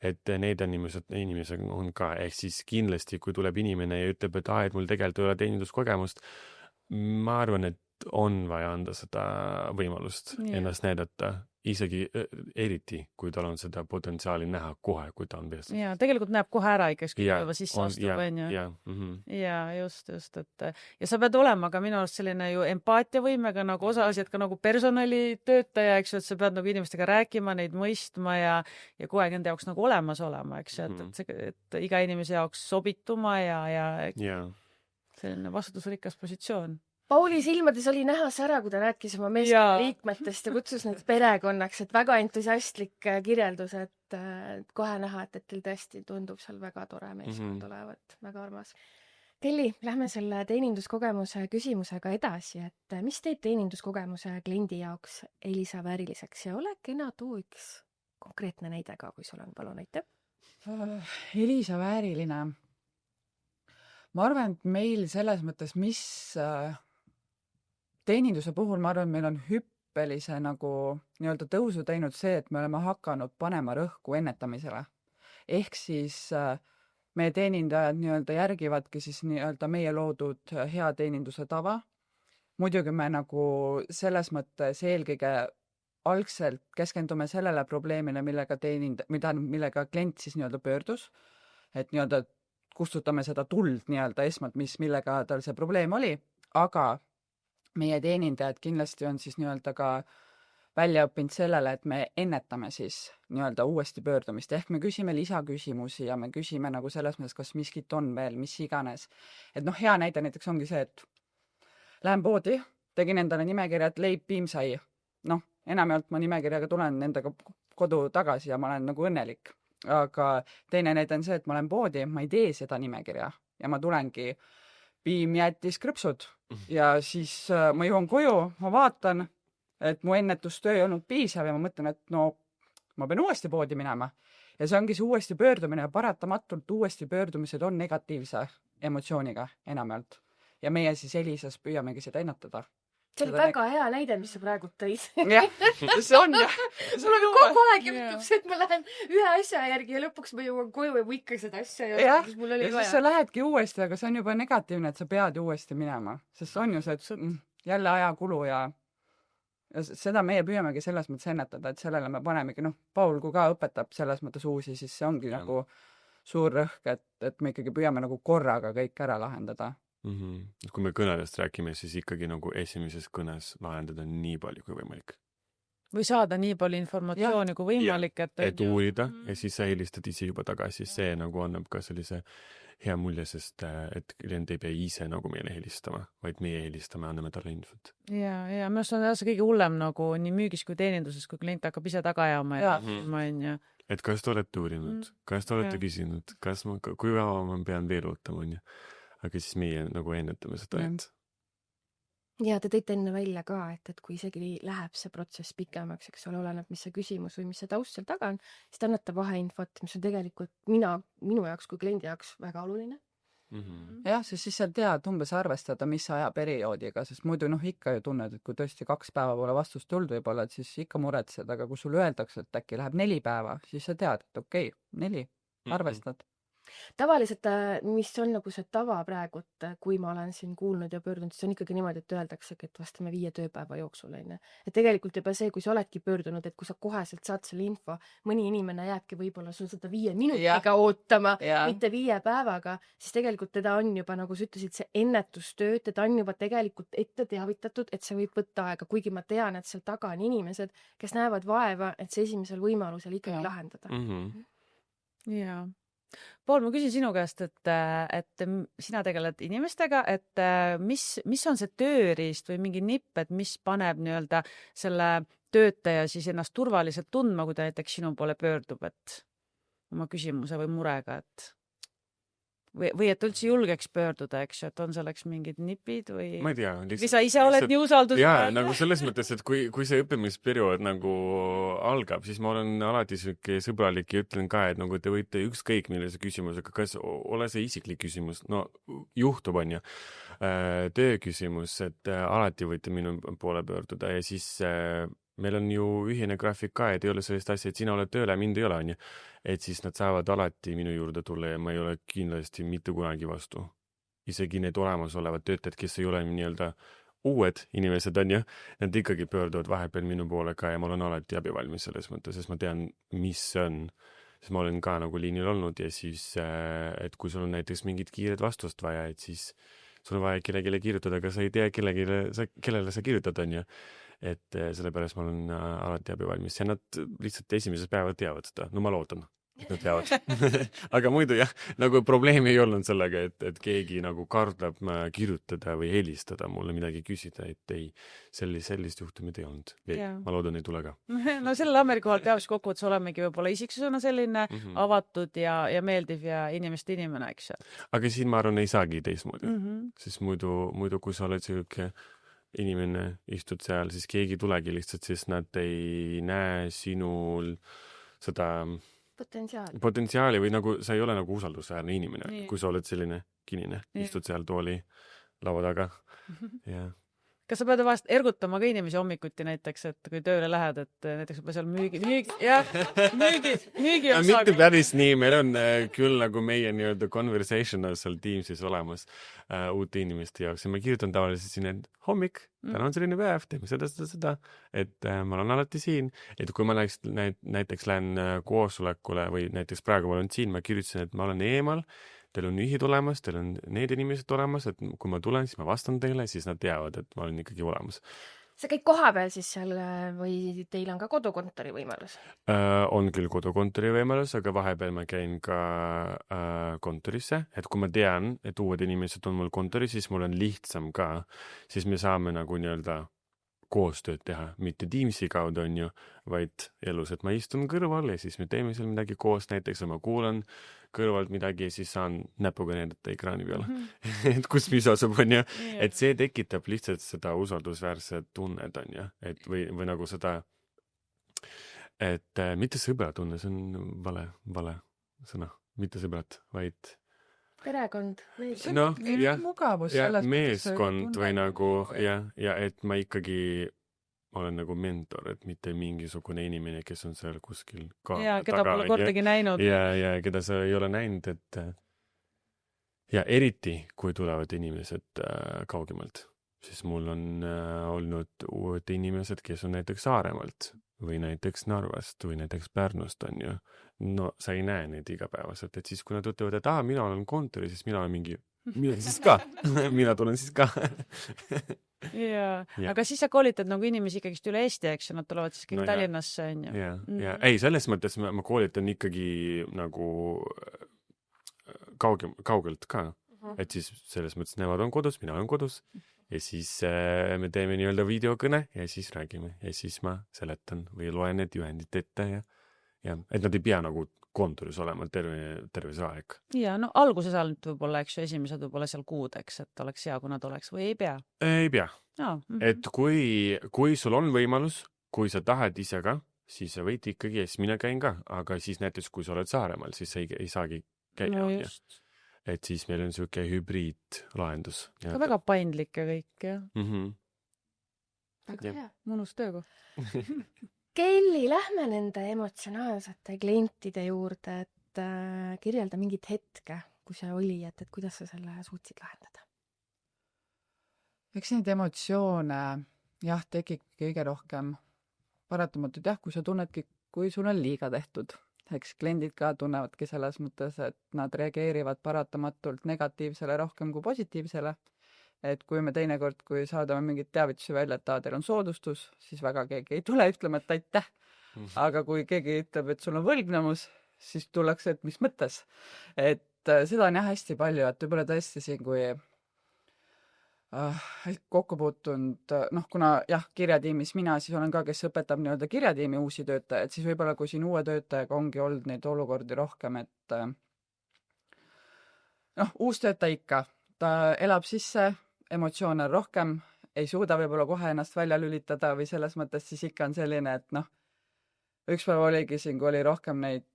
et need inimesed on ka, ehk siis kindlasti, kui tuleb inimene ja ütleb, et et mul tegelikult ei ole teeninduskogemust, ma arvan, et on vaja anda seda võimalust ennast näidata, isegi eriti, kui tal on seda potentsiaali näha kohe, kui ta on peast.
Ja tegelikult näeb kohe ära ikkagi, kui juba sisse astub, on ju. Ja just, et ja sa pead olema ka minu arust selline ju empaatiavõimega nagu osaliselt ka nagu personalitöötaja, eks ju, et sa pead nagu inimestega rääkima, neid mõistma ja kogu aeg nende jaoks nagu olemas olema, eks ju, et iga inimese jaoks sobituma ja selline vastutusrikas positsioon.
Pauli silmades oli näha see ära, kui ta rääkis oma meeskonna liikmetest ja kutsus neid perekonnaks, et väga entusiastlik kirjeldus, et kohe näha, et teil tõesti tundub seal väga tore meeskond olevat, väga armas. Kelly, lähme selle teeninduskogemuse küsimusega edasi, et mis teeb teeninduskogemuse kliendi jaoks Elisa vääriliseks ja ole kena, too üks konkreetne näide ka, kui sul on, palun, aitäh.
Elisa vääriline. Ma arvan, et meil selles mõttes, mis teeninduse puhul, ma arvan, meil on hüppelise nagu nii-öelda tõusu teinud see, et me oleme hakanud panema rõhku ennetamisele. Ehk siis meie teenindajad nii-öelda järgivadki siis nii-öelda meie loodud hea teeninduse tava. Muidugi me nagu selles mõttes eelkõige algselt keskendume sellele probleemile, millega klient siis nii-öelda pöördus, et nii-öelda kustutame seda tuld nii-öelda esmalt, millega tal see probleem oli, aga meie teenindajad kindlasti on siis nii-öelda ka välja õppinud sellele, et me ennetame siis nii-öelda uuesti pöördumist, ehk me küsime lisaküsimusi ja me küsime nagu selles mõttes, kas miskit on veel, mis iganes. Et hea näide näiteks ongi see, et lähen poodi, tegin endale nimekirja, et leib, piimsai. Enamjaolt ma nimekirjaga tulen nendega kodu tagasi ja ma olen nagu õnnelik. Aga teine näide on see, et ma olen poodi, ma ei tee seda nimekirja ja ma tulengi piim, jäätis, krõpsud ja siis ma jõuan koju, ma vaatan, et mu ennetustöö ei olnud piisav ja ma mõtlen, et ma pean uuesti poodi minema. Ja see ongi see uuesti pöördumine ja paratamatult uuesti pöördumised on negatiivse emotsiooniga enamjaolt. Ja meie siis Elisas püüamegi seda ennetada.
See oli väga hea näide, mis sa praegu tõid.
Jah, see on jah.
Mul on kogu aeg juhtub see, et ma lähen ühe asja järgi ja lõpuks ma jõuan koju ja ikka seda asja ei ole, mis mul oli vaja.
Ja siis sa lähedki uuesti, aga see on juba negatiivne, et sa pead uuesti minema. Sest on ju see, et jälle ajakulu ja seda meie püüamegi selles mõttes ennetada, et sellele me panemegi, Paul, kui ka õpetab selles mõttes uusi, siis see ongi nagu suur rõhk, et me ikkagi püüame nagu korraga kõik ära lahendada.
Kui me kõnedest räägime, siis ikkagi nagu esimeses kõnes lahendada nii palju kui võimalik.
või saada nii palju informatsiooni kui võimalik,
et uurida ja siis sa helistad ise juba tagasi. See nagu annab ka sellise hea mulje, sest et klient ei pea ise nagu meile helistama, vaid meie helistame, anname talle infot.
Ja minu arust on see kõige hullem nagu nii müügis kui teeninduses, kui klient hakkab ise taga ajama ja on.
Et kas te olete uurinud, kas te olete küsinud, kui kaua ma pean veel ootama, on ju. Aga siis meie nagu ennetame seda, et
ja te tõite enne välja ka, et kui isegi läheb see protsess pikemaks, eks ole, oleneb, mis see küsimus või mis see taust seal taga on, siis te annate vaheinfot, mis on tegelikult minu jaoks kui kliendi jaoks väga oluline.
Jah, siis sa tead umbes arvestada, mis ajaperioodiga, sest muidu ikka ju tunned, et kui tõesti 2 päeva pole vastust tulnud võib-olla, et siis ikka muretsed, aga kui sulle öeldakse, et äkki läheb 4 päeva, siis sa tead, et okei, 4, arvestad.
Tavaliselt, mis on nagu see tava praegu, et kui ma olen siin kuulnud ja pöördunud, siis on ikkagi niimoodi, et öeldaksegi, et vastame 5 tööpäeva jooksul, on. Et tegelikult juba see, kui sa oledki pöördunud, et kui sa koheselt saad selle info, mõni inimene jääbki võib-olla sul seda 5 minutiga ootama, mitte 5 päevaga, siis tegelikult teda on juba, nagu sa ütlesid, see ennetustöö, teda on juba tegelikult ette teavitatud, et see võib võtta aega, kuigi ma tean, et seal taga on inimesed, kes näevad vaeva, et see esimesel võimalusel ikkagi lahendada.
Jaa. Paul, ma küsin sinu käest, et sina tegeled inimestega, et mis on see tööriist või mingi nipp, et mis paneb nii-öelda selle töötaja siis ennast turvaliselt tundma, kui ta näiteks sinu poole pöördub, et oma küsimuse või murega, et või et üldse julgeks pöörduda, eks ju, et on selleks mingid nipid või
ma ei tea,
või sa ise oled nii usaldus?
Jaa, nagu selles mõttes, et kui see õppimisperiood nagu algab, siis ma olen alati selline sõbralik ja ütlen ka, et nagu te võite ükskõik millise küsimusega, kas ole see isiklik küsimus, no juhtub, on ju, töö küsimus, et alati võite minu poole pöörduda ja siis meil on ju ühine graafik ka, et ei ole sellist asja, et sina oled tööle, mind ei ole, on ju. Et siis nad saavad alati minu juurde tulla ja ma ei ole kindlasti mitte kunagi vastu. Isegi need olemasolevad töötajad, kes ei ole nii-öelda uued inimesed, on ju, nad ikkagi pöörduvad vahepeal minu poole ka ja ma olen alati abivalmis selles mõttes, sest ma tean, mis see on. Sest ma olen ka nagu liinil olnud ja siis, et kui sul on näiteks mingid kiired vastust vaja, et siis sul on vaja kellelegi kirjutada, aga sa ei tea, kellele sa kirjutad, on ju. Et sellepärast ma olen alati abivalmis ja nad lihtsalt esimesed päevad teavad seda. No ma loodan, et nad teavad. Aga muidu jah, nagu probleemi ei olnud sellega, et keegi nagu kardab kirjutada või helistada mulle midagi küsida, et ei, sellist juhtumit ei olnud. Ma loodan, ei tule ka.
No sellel ametikohal peaks kokkuvõttes olemegi võib-olla isiksusena selline avatud ja meeldiv ja inimeste inimene, eks ju.
Aga siin ma arvan, ei saagi teismoodi. Sest muidu kui sa oled selline inimene istud seal, siis keegi tulegi lihtsalt, sest nad ei näe sinul seda potentsiaali või nagu sa ei ole nagu usaldusväärne inimene, kui sa oled selline kinine, istud seal tooli laua taga. Ja.
Kas sa pead vahest ergutama ka inimesi hommikuti näiteks, et kui tööle lähed, et näiteks juba seal müügi on
mitte päris nii, meil on küll nagu meie nii-öelda conversational seal Teamsis olemas uute inimeste jaoks ja ma kirjutan tavaliselt siin, et hommik, täna on selline päev, teeme seda, et ma olen alati siin, et kui ma näiteks lähen koosolekule või näiteks praegu ma olen siin, ma kirjutasin, et ma olen eemal, teil on ühid olemas, teil on need inimesed olemas, et kui ma tulen, siis ma vastan teile, siis nad teavad, et ma olen ikkagi olemas.
Sa käid kohapeal siis seal või teil on ka kodukontori võimalus?
On küll kodukontori võimalus, aga vahepeal ma käin ka kontorisse, et kui ma tean, et uued inimesed on mul kontoris, siis mul on lihtsam ka, siis me saame nagu nii-öelda koostööd teha, mitte Teamsi kaudu on ju, vaid elus, et ma istun kõrval ja siis me teeme seal midagi koos, näiteks ma kuulan kõrvalt midagi ja siis saan näpuga näidata ekraani peale. Et kus mis asub on ju, et see tekitab lihtsalt seda usaldusväärset tunnet on ju, et või nagu seda, et mitte sõbratunne, see on vale sõna, mitte sõbrad, vaid
perekond.
No,
mugavus
meeskond või nagu ja et ma ikkagi olen nagu mentor, et mitte mingisugune inimene, kes on seal kuskil
keda pole kordagi näinud.
Ja keda sa ei ole näinud, et ja eriti, kui tulevad inimesed kaugemalt, siis mul on olnud uued inimesed, kes on näiteks Saaremaalt või näiteks Narvast või näiteks Pärnust on ju, no sa ei näe neid igapäevaselt, et siis kui nad ütlevad, et mina olen kontoris, siis mina olen mingi, mina siis ka mina tulen siis ka
jaa,
Ja.
aga siis sa koolitad nagu inimesi ikkagist üle Eesti, eks ju, nad tulevad siis kõik
No jaa.
Tallinnasse, on ju.
ja ei, selles mõttes ma koolitan ikkagi nagu kaugelt ka, et siis selles mõttes nemad on kodus, mina olen kodus ja siis me teeme nii-öelda videokõne ja siis räägime ja siis ma seletan või loen need juhendid ette ja et nad ei pea nagu kontoris olema terve see aeg.
ja no alguses ainult võib-olla, eks ju, esimesed võib-olla seal kuudeks, et oleks hea, kui nad oleks või ei pea.
Ei pea.
Jaa,
Et kui sul on võimalus, kui sa tahad ise ka, siis sa võid ikkagi, ja siis mina käin ka, aga siis näiteks kui sa oled Saaremaal, siis sa ei saagi käia.
no
onju.
just.
Et siis meil on siuke hübriidlahendus.
Ka väga paindlik ja kõik, jah.
väga hea.
Mõnus töökoht.
Kelly, lähme nende emotsionaalsete klientide juurde, et kirjelda mingit hetke, kui see oli, et kuidas sa selle suutsid lahendada?
Eks neid emotsioone jah, tekib kõige rohkem paratamatult jah, kui sa tunnedki, kui sul on liiga tehtud. Eks kliendid ka tunnevadki selles mõttes, et nad reageerivad paratamatult negatiivsele rohkem kui positiivsele. Et kui me teinekord, kui saadame mingit teavitusi välja, et teil on soodustus, siis väga keegi ei tule ütlema, et aitäh. Aga kui keegi ütleb, et sul on võlgnemus, siis tullakse, et mis mõttes. Et seda on jah hästi palju, et võib-olla tõesti siin, kui kokku puutunud, kuna jah, kirjatiimis mina siis olen ka, kes õpetab nii-öelda kirjatiimi uusi töötajaid, siis võib-olla kui siin uue töötajaga ongi olnud neid olukordi rohkem, et uus töötaja ikka, ta elab sisse, emotsioone rohkem, ei suuda võib-olla kohe ennast välja lülitada või selles mõttes siis ikka on selline, et üks päev oligi siin, kui oli rohkem neid,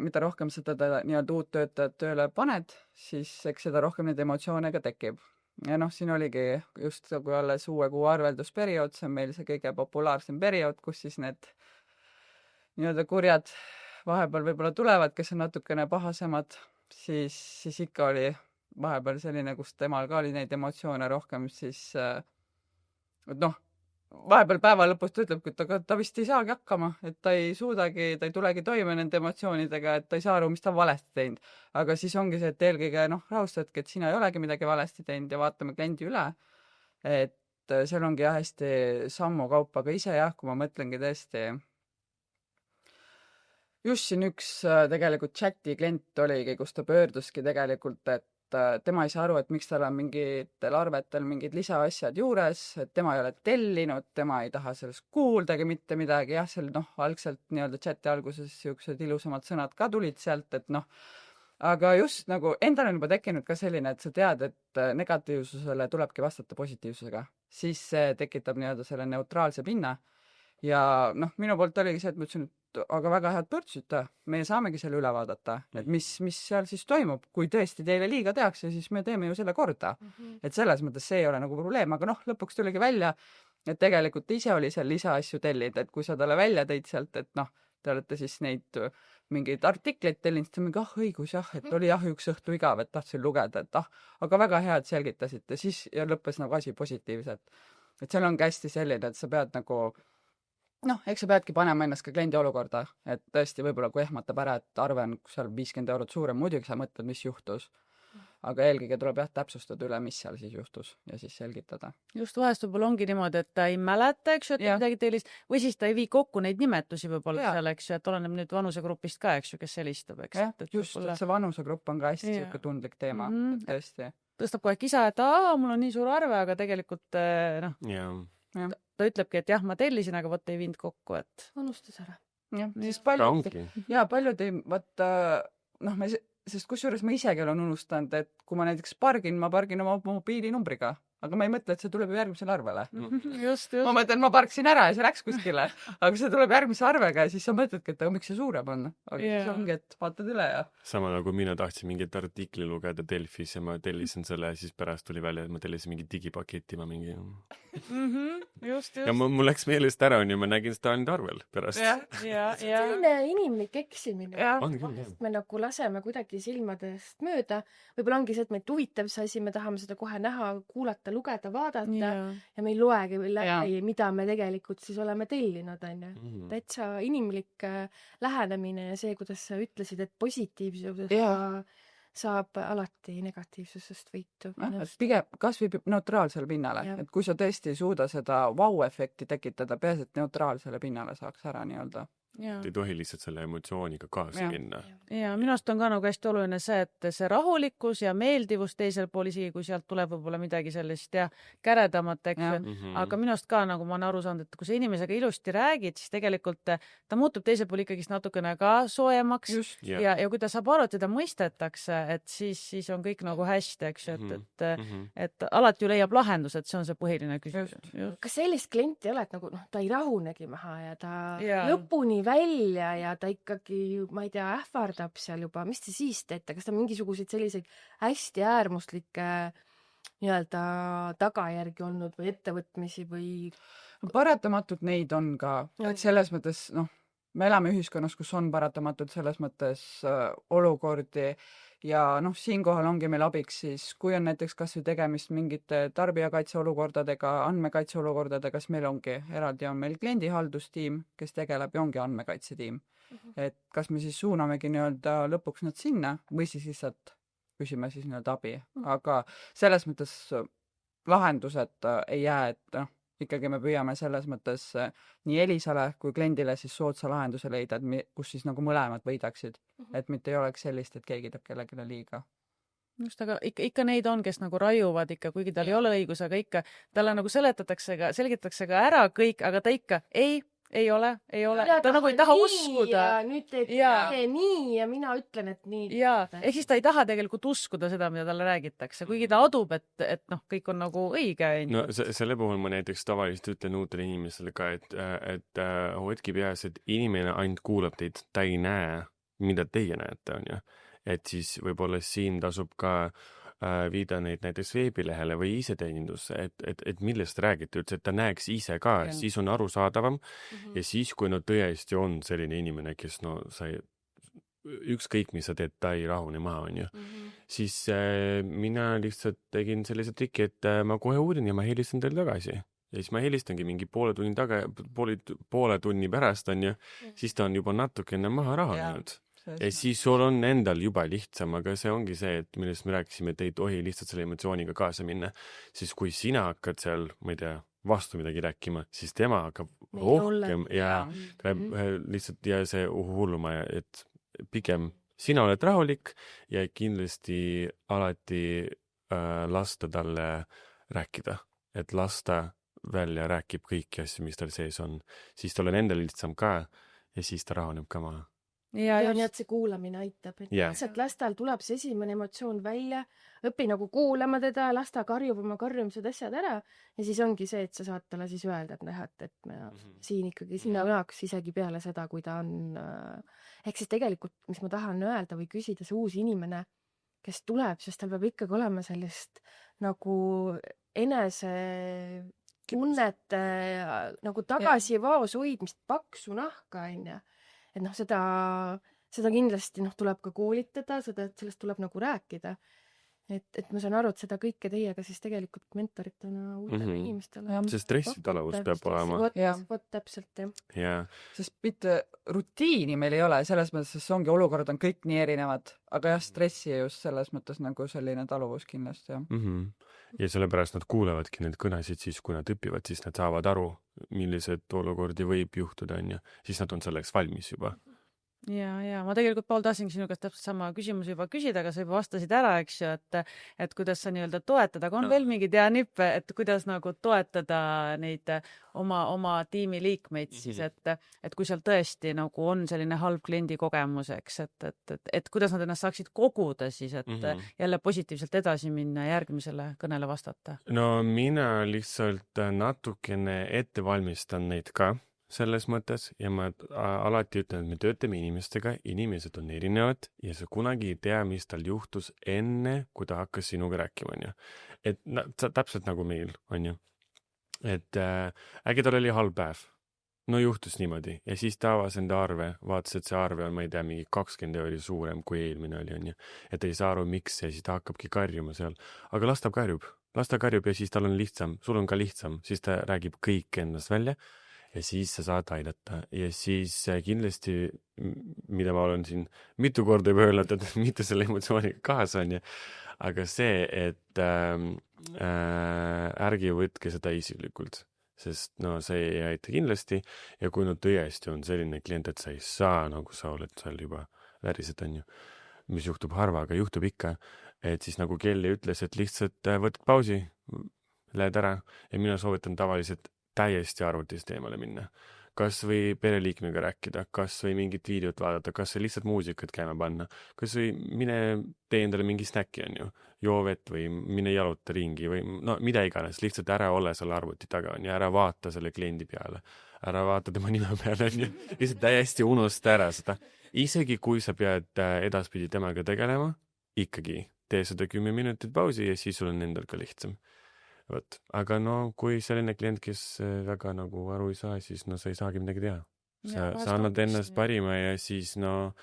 mida rohkem sa teda nii-öelda uut töötajat tööle paned, siis eks seda rohkem neid emotsioone ka tekib. Ja siin oligi just kui alles uue kuu arveldusperiood, see on meil see kõige populaarsem periood, kus siis need nii-öelda kurjad vahepeal võib-olla tulevad, kes on natukene pahasemad, siis ikka oli vahepeal selline, kus temal ka oli neid emotsioone rohkem, siis vahepeal päeva lõpus ta ütlebki, et ta vist ei saagi hakkama, et ta ei suudagi, ta ei tulegi toime nende emotsioonidega, et ta ei saa aru, mis ta on valesti teinud. Aga siis ongi see, et eelkõige rahustadki, et sina ei olegi midagi valesti teinud ja vaatame kliendi üle. Et seal ongi jah hästi sammu kaupa, aga ise jah, kui ma mõtlengi tõesti, just siin üks tegelikult chati klient oligi, kus ta pöörduski tegelikult, et tema ei saa aru, et miks tal on mingitel arvetel mingid lisaasjad juures, et tema ei ole tellinud, tema ei taha sellest kuuldagi mitte midagi, jah, seal algselt nii-öelda chati alguses siuksed ilusamad sõnad ka tulid sealt, et aga just nagu endal on juba tekkinud ka selline, et sa tead, et negatiivsusele tulebki vastata positiivsusega, siis see tekitab nii-öelda selle neutraalse pinna ja minu poolt oligi see, et ma ütlesin, et aga väga head pöördusite, me saamegi selle üle vaadata, et mis seal siis toimub, kui tõesti teile liiga tehakse, siis me teeme ju selle korda. Et selles mõttes see ei ole nagu probleem, aga lõpuks tuligi välja, et tegelikult ise oli seal lisaasju tellid, et kui sa talle välja tõid sealt, et te olete siis neid mingeid artikleid tellinud, siis ta mingi, õigus jah, et oli jah üks õhtu igav, et tahtsin lugeda, et aga väga hea, et selgitasite, siis ja lõppes nagu asi positiivselt. Et seal ongi hästi selline, et sa pead nagu eks sa peadki panema ennast ka kliendi olukorda, et tõesti võib-olla kui ehmatab ära, et arve on seal 50 eurot suurem, muidugi sa mõtled, mis juhtus. Aga eelkõige tuleb jah täpsustada üle, mis seal siis juhtus ja siis selgitada.
Just vahest võib-olla ongi niimoodi, et ta ei mäleta, eks ju, et midagi tellist, või siis ta ei vii kokku neid nimetusi võib-olla seal, eks ju, et oleneb nüüd vanusegrupist ka, eks ju, kes helistab, eks.
Just, et see vanusegrupp on ka hästi siuke tundlik teema, et tõesti.
Tõstab kohe kisa, et mul on nii suur arve, aga tegelikult ta ütlebki, et jah, ma tellisin, aga vot ei viinud kokku, et
unustas ära.
Jah, siis paljud ei, vaata, sest kusjuures ma isegi olen unustanud, et kui ma näiteks pargin oma mobiilinumbriga, aga ma ei mõtle, et see tuleb ju järgmisele arvele.
Just.
Ma mõtlen, ma parksin ära ja see läks kuskile, aga see tuleb järgmise arvega ja siis sa mõtledki, et miks see suurem on. Aga siis ongi, et vaatad üle ja.
Sama nagu mina tahtsin mingit artikli lugeda Delfis ja ma tellisin selle ja siis pärast tuli välja, et ma tellisin mingi digipaketi, ma mingi...
Just.
Ja mul läks meelest ära ja ma nägin seda ainult arvel pärast.
Selline inimlik eksimine.
Vahest
me nagu laseme kuidagi silmadest mööda. Võib-olla ongi see, et meid huvitab see asi, me tahame seda kohe näha, kuulata lugeda, vaadata
Jaa.
ja me ei loegi
Jaa.
läbi, mida me tegelikult siis oleme tellinud, on ju. Täitsa inimlik lähenemine ja see, kuidas sa ütlesid, et positiivsusest
Jaa.
saab alati negatiivsusest võitu.
Et pigem kas või neutraalsele pinnale,
Jah.
et kui sa tõesti ei suuda seda vau-efekti tekitada, peaasi, et neutraalsele pinnale saaks ära nii-öelda.
Jaa.
ei tohi lihtsalt selle emotsiooniga kaasa
Jah.
minna.
Ja minu arust on ka nagu hästi oluline see, et see rahulikkus ja meeldivus teisel pool, isegi kui sealt tuleb võib-olla midagi sellist ja käredamat, eks
Jah.
ju. Aga minu arust ka, nagu ma olen aru saanud, et kui sa inimesega ilusti räägid, siis tegelikult ta muutub teisel pool ikkagist natukene ka soojemaks
Just.
Jah.
ja kui ta saab aru, et teda mõistetakse, et siis on kõik nagu hästi, eks ju, et alati ju leiab lahendus, et see on see põhiline küsimus.
kas sellist klienti ei ole, et nagu ta ei rahunegi maha ja ta
Jaa.
lõpuni välja ja ta ikkagi, ma ei tea, ähvardab seal juba, mis te siis teete, kas ta mingisuguseid selliseid hästi äärmuslikke nii-öelda tagajärgi olnud või ettevõtmisi või
Paratamatult neid on ka,
Jah.
et selles mõttes, me elame ühiskonnas, kus on paratamatult selles mõttes olukordi ja siinkohal ongi meil abiks siis, kui on näiteks kas või tegemist mingite tarbijakaitseolukordadega, andmekaitseolukordadega, siis meil ongi eraldi on meil kliendihaldustiim, kes tegeleb ja ongi andmekaitsetiim. Et kas me siis suunamegi nii-öelda lõpuks nad sinna või siis lihtsalt küsime siis nii-öelda abi, aga selles mõttes lahendused ei jää, et ikkagi me püüame selles mõttes nii Elisale kui kliendile siis soodsa lahenduse leida, et kus siis nagu mõlemad võidaksid, et mitte ei oleks sellist, et keegi teeb kellelegi liiga.
Just, aga ikka neid on, kes nagu raiuvad ikka, kuigi tal ei ole õigus, aga ikka talle nagu selgitatakse ka ära kõik, aga ta ikka ei ole, ta nagu ei taha uskuda.
Nüüd teed
Jaa.
nii ja mina ütlen, et nii.
Jaa, ehk siis ta ei taha tegelikult uskuda seda, mida talle räägitakse, kuigi ta adub, et kõik on nagu õige.
No selle puhul ma näiteks tavaliselt ütlen uutele inimestele ka, et hoidki peas, et inimene ainult kuulab teid, ta ei näe, mida teie näete, on ju. Et siis võib-olla siin tasub ka viida neid näiteks veebilehele või iseteenindusse, et millest räägite üldse, et ta näeks ise ka, siis on arusaadavam ja siis, kui tõesti on selline inimene, kes ükskõik, mis sa teed, ta ei rahune maha, on ju. Siis mina lihtsalt tegin sellise triki, et ma kohe uurin ja ma helistan teile tagasi. Ja siis ma helistangi mingi poole tunni pärast, on ju, siis ta on juba natukene maha rahunenud. Ja siis sul on endal juba lihtsam, aga see ongi see, et millest me rääkisime, et ei tohi lihtsalt selle emotsiooniga kaasa minna. Siis kui sina hakkad seal, ma ei tea, vastu midagi rääkima, siis tema hakkab rohkem ja lihtsalt ja see hulluma, et pigem sina oled rahulik ja kindlasti alati lasta talle rääkida, et lasta välja räägib kõiki asju, mis tal sees on. Siis tal on endal lihtsam ka ja siis ta rahuneb ka maha.
Ja nii, et see kuulamine aitab, et lihtsalt lastal tuleb see esimene emotsioon välja, õpi nagu kuulama teda, lasta karjub oma karjumised asjad ära ja siis ongi see, et sa saad talle siis öelda, et näha, et me siin ikkagi sinna õnaks isegi peale seda, kui ta on ehk siis tegelikult, mis ma tahan öelda või küsida, see uus inimene, kes tuleb, sest tal peab ikkagi olema sellist nagu enese tunnete nagu tagasi vaos hoidmist, paksu nahka, on ju. Et seda kindlasti tuleb ka koolitada, sellest tuleb nagu rääkida. Et ma saan aru, et seda kõike teiega siis tegelikult mentoritena uutele inimestele.
See stressitaluvus peab olema.
Vot täpselt,
jah.
Sest mitte rutiini meil ei ole, selles mõttes, et see ongi olukord on kõik nii erinevad, aga jah, stressi just selles mõttes nagu selline taluvus kindlasti, jah.
Ja sellepärast nad kuulevadki need kõnesid siis, kui nad õpivad, siis nad saavad aru, millised olukordi võib juhtuda, on ju. Siis nad on selleks valmis juba.
Ja ma tegelikult, Paul, tahtsingi sinu käest täpselt sama küsimus juba küsida, aga sa juba vastasid ära, eks ju, et kuidas sa nii-öelda toetada, aga on veel mingi nippe, et kuidas nagu toetada neid oma tiimi liikmeid siis, et kui seal tõesti nagu on selline halb kliendi kogemus, eks, et kuidas nad ennast saaksid koguda siis, et jälle positiivselt edasi minna ja järgmisele kõnele vastata?
No mina lihtsalt natukene ette valmistan neid ka selles mõttes ja ma alati ütlen, et me töötame inimestega, inimesed on erinevad ja sa kunagi ei tea, mis tal juhtus enne, kui ta hakkas sinuga rääkima, on ju. Et täpselt nagu meil, on ju. Et äkki tal oli halb päev. no juhtus niimoodi ja siis ta avas enda arve, vaatas, et see arve on, ma ei tea, mingi 20 € suurem kui eelmine oli, onju. Et ei saa aru, miks ja siis ta hakkabki karjuma seal. Aga las ta karjub ja siis tal on lihtsam, sul on ka lihtsam, siis ta räägib kõik endast välja ja siis sa saad aidata ja siis kindlasti, mida ma olen siin mitu korda juba öelnud, et mitte selle emotsiooniga kaasa on ja aga see, et ärge võtke seda isiklikult, sest no see ei aita kindlasti ja kui no tõesti on selline klient, et sa ei saa, nagu sa oled seal juba värised, on ju, mis juhtub harva, aga juhtub ikka, et siis nagu Kelly ütles, et lihtsalt võtad pausi, lähed ära ja mina soovitan tavaliselt täiesti arvutist eemale minna. Kas või pereliikmega rääkida, kas või mingit videot vaadata, kas või lihtsalt muusikat käima panna, kas või mine tee endale mingi snäkki, on ju, joo vett või mine jaluta ringi või no mida iganes, lihtsalt ära ole selle arvuti taga, on ju, ära vaata selle kliendi peale, ära vaata tema nime peale, on ju, lihtsalt täiesti unusta ära seda. Isegi kui sa pead edaspidi temaga tegelema, ikkagi tee seda 10 minutit pausi ja siis sul on endal ka lihtsam. Võt. Aga no, kui selline klient, kes väga nagu aru ei saa, siis no sa ei saagi midagi teha. Sa annad ennast parima ja siis no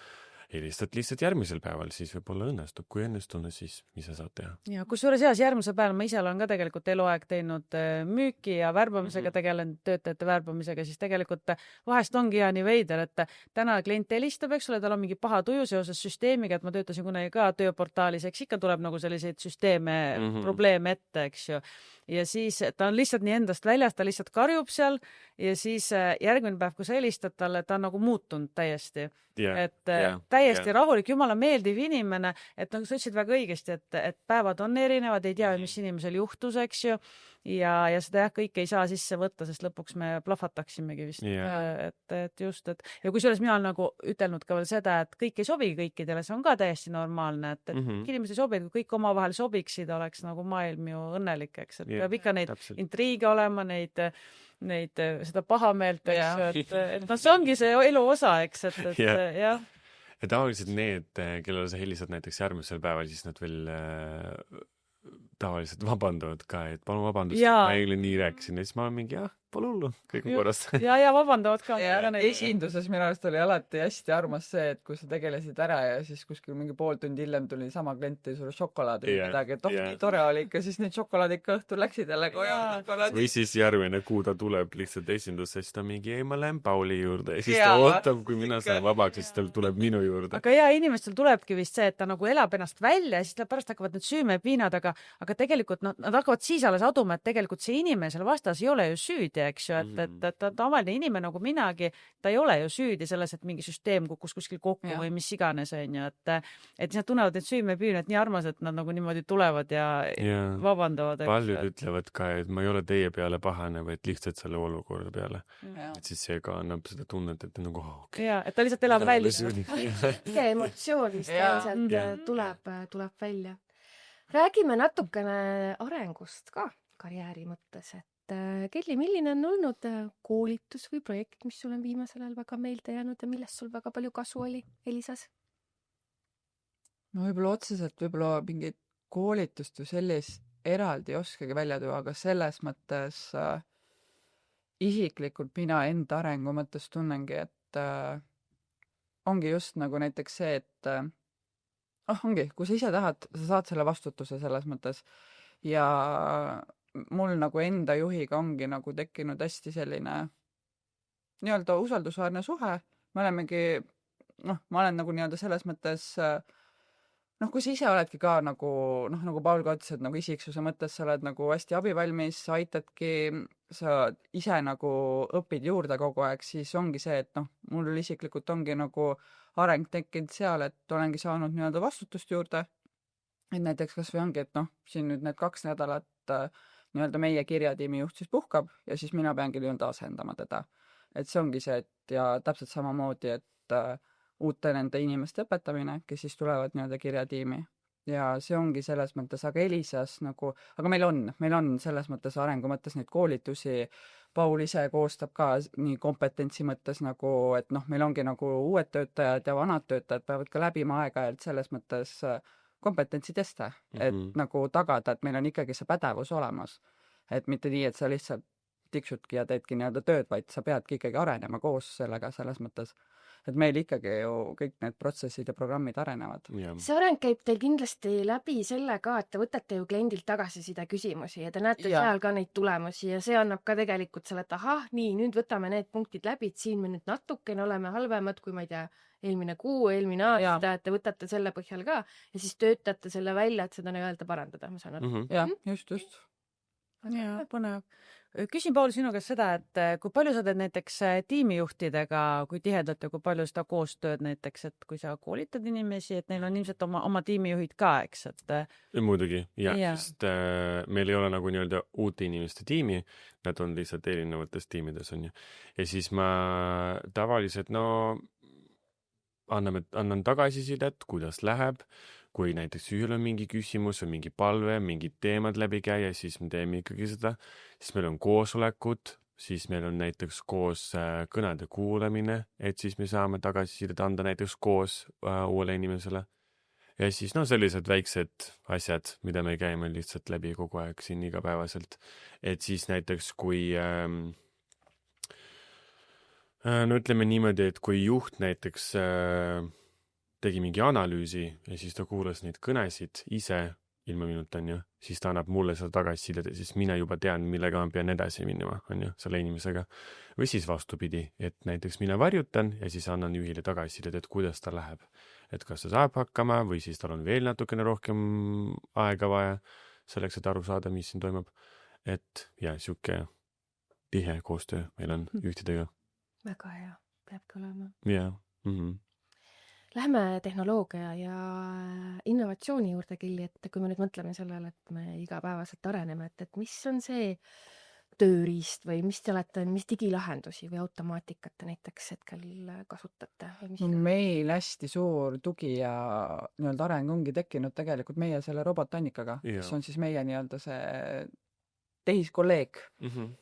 helistad lihtsalt järgmisel päeval, siis võib-olla õnnestub. Kui õnnestune, siis mis sa saad teha?
Ja kusjuures järgmisel päeval ma ise olen ka tegelikult eluaeg teinud müüki ja värbamisega tegelenud, töötajate värbamisega, siis tegelikult vahest ongi nii veider, et täna klient helistab, eks ole, tal on mingi paha tuju seoses süsteemiga, et ma töötasin kunagi ka tööportaalis, eks ikka tuleb nagu selliseid süsteeme probleeme ette, eks ju. Ja siis ta on lihtsalt nii endast väljas, ta lihtsalt karjub seal ja siis järgmine päev, kui sa helistad talle, ta on nagu muutunud täiesti. Täiesti rahulik, jumala meeldiv inimene, et nagu sa ütlesid väga õigesti, et päevad on erinevad, ei tea, mis inimesel juhtus, eks ju, ja seda kõike ei saa sisse võtta, sest lõpuks me plahvataksimegi vist. Et just, et ja kusjuures mina olen nagu ütelnud ka veel seda, et kõik ei sobi kõikidele, see on ka täiesti normaalne, et inimesed ei sobi, kui kõik omavahel sobiksid, oleks nagu maailm ju õnnelik, eks, et peab ikka neid intriige olema, seda pahameelt, eks, et no see ongi see elu osa, eks, et jah.
Ja tavaliselt need, kellele sa helistad näiteks järgmisel päeval, siis nad veel tavaliselt vabandavad ka, et palun vabandust, ma eile nii rääkisin ja siis ma olen mingi, pole hullu, kõik on korras.
Ja vabandavad ka.
Esinduses minu arust oli alati hästi armas see, et kui sa tegelesid ära ja siis kuskil mingi pool tundi hiljem tuli sama klient ja sulle šokolaadi või midagi, et nii tore oli ikka, siis need šokolaadid ka õhtul läksid jälle koju.
Või siis järgmine kuu ta tuleb lihtsalt esindusse, siis ta mingi, ma lähen Pauli juurde ja siis ta ootab, kui mina saan vabaks, siis ta tuleb minu juurde.
Aga inimestel tulebki vist see, et ta nagu elab ennast välja ja siis pärast hakkavad need süümepiinad, aga tegelikult nad hakkavad siis alles aduma, et tegelikult see inimene seal vastas ei ole ju süüdi, eks ju, et tavaline inimene nagu minagi, ta ei ole ju süüdi selles, et mingi süsteem kukkus kuskil kokku või mis iganes, on ju, et nad tunnevad need süümepiinad nii armas, et nad nagu niimoodi tulevad ja vabandavad.
Paljud ütlevad ka, et ma ei ole teie peale pahane, vaid lihtsalt selle olukorda peale. Et siis see ka annab seda tunnet, et nagu
et ta lihtsalt elab välja.
Kõige emotsioonist tuleb välja. Räägime natukene arengust ka karjääri mõttes, et Kelly, milline on olnud koolitus või projekt, mis sul on viimasel ajal väga meelde jäänud ja millest sul väga palju kasu oli Elisas?
No võib-olla otseselt mingit koolitust või sellist eraldi ei oskagi välja tuua, aga selles mõttes isiklikult mina enda arengu mõttes tunnengi, et ongi just nagu näiteks see, et ongi, kui sa ise tahad, sa saad selle vastutuse selles mõttes ja mul nagu enda juhiga ongi nagu tekkinud hästi selline nii-öelda usaldusväärne suhe. Me olemegi, ma olen nagu nii-öelda selles mõttes, kui sa ise oledki ka nagu Paul ka ütles, et nagu isiksuse mõttes sa oled nagu hästi abivalmis, sa aitadki, sa ise nagu õpid juurde kogu aeg, siis ongi see, et mul isiklikult ongi nagu areng tekkinud seal, et olengi saanud nii-öelda vastutust juurde. Et näiteks kas või ongi, et siin nüüd need 2 nädalat nii-öelda meie kirjatiimi juht siis puhkab ja siis mina peangi nii-öelda asendama teda. Et see ongi see, et ja täpselt samamoodi, et uute nende inimeste õpetamine, kes siis tulevad nii-öelda kirjatiimi. Ja see ongi selles mõttes, aga Elisas nagu, aga meil on selles mõttes arengu mõttes neid koolitusi, Paul ise koostab ka nii kompetentsi mõttes nagu, et meil ongi nagu uued töötajad ja vanad töötajad peavad ka läbima aeg-ajalt selles mõttes kompetentsiteste, et nagu tagada, et meil on ikkagi see pädevus olemas. Et mitte nii, et sa lihtsalt tiksudki ja teedki nii-öelda tööd, vaid sa peadki ikkagi arenema koos sellega selles mõttes, et meil ikkagi ju kõik need protsessid ja programmid arenevad.
See areng käib teil kindlasti läbi selle ka, et te võtate ju kliendilt tagasiside küsimusi ja te näete seal ka neid tulemusi ja see annab ka tegelikult selle, et ahah, nii, nüüd võtame need punktid läbi, et siin me nüüd natukene oleme halvemad kui, ma ei tea, eelmine kuu, eelmine aasta, et te võtate selle põhjal ka ja siis töötate selle välja, et seda nii-öelda parandada, ma saan aru.
Jah, just.
Jaa, põnev. Küsin, Paul, sinu käest seda, et kui palju sa teed näiteks tiimijuhtidega, kui tihedalt ja kui palju seda koostööd näiteks, et kui sa koolitad inimesi, et neil on ilmselt oma tiimijuhid ka, eks, et...
Muidugi, sest meil ei ole nagu nii-öelda uute inimeste tiimi, nad on lihtsalt erinevates tiimides, on ju. Ja siis ma tavaliselt, annan tagasisidet, kuidas läheb, kui näiteks ühel on mingi küsimus või mingi palve, mingid teemad läbi käia, siis me teeme ikkagi seda. Siis meil on koosolekud, siis meil on näiteks koos kõnede kuulamine, et siis me saame tagasisidet anda näiteks koos uuele inimesele. Ja siis sellised väiksed asjad, mida me käime lihtsalt läbi kogu aeg siin igapäevaselt. Et siis näiteks kui... ütleme niimoodi, et kui juht näiteks... tegi mingi analüüsi ja siis ta kuulas neid kõnesid ise ilma minuta, on ju, siis ta annab mulle seda tagasisidet ja siis mina juba tean, millega ma pean edasi minema, on ju, selle inimesega. Või siis vastupidi, et näiteks mina varjutan ja siis annan juhile tagasisidet, et kuidas ta läheb. Et kas ta saab hakkama või siis tal on veel natukene rohkem aega vaja selleks, et aru saada, mis siin toimub. Et siuke tihe koostöö meil on juhtidega.
Väga hea, peabki olema.
Jah,
Lähme tehnoloogia ja innovatsiooni juurde Killi, et kui me nüüd mõtleme sellele, et me igapäevaselt areneme, et mis on see tööriist või mis te olete, mis digilahendusi või automaatikat te näiteks hetkel kasutate?
Meil hästi suur tugi ja nii-öelda areng ongi tekkinud tegelikult meie selle robotannikaga, kes on siis meie nii-öelda see tehiskolleeg,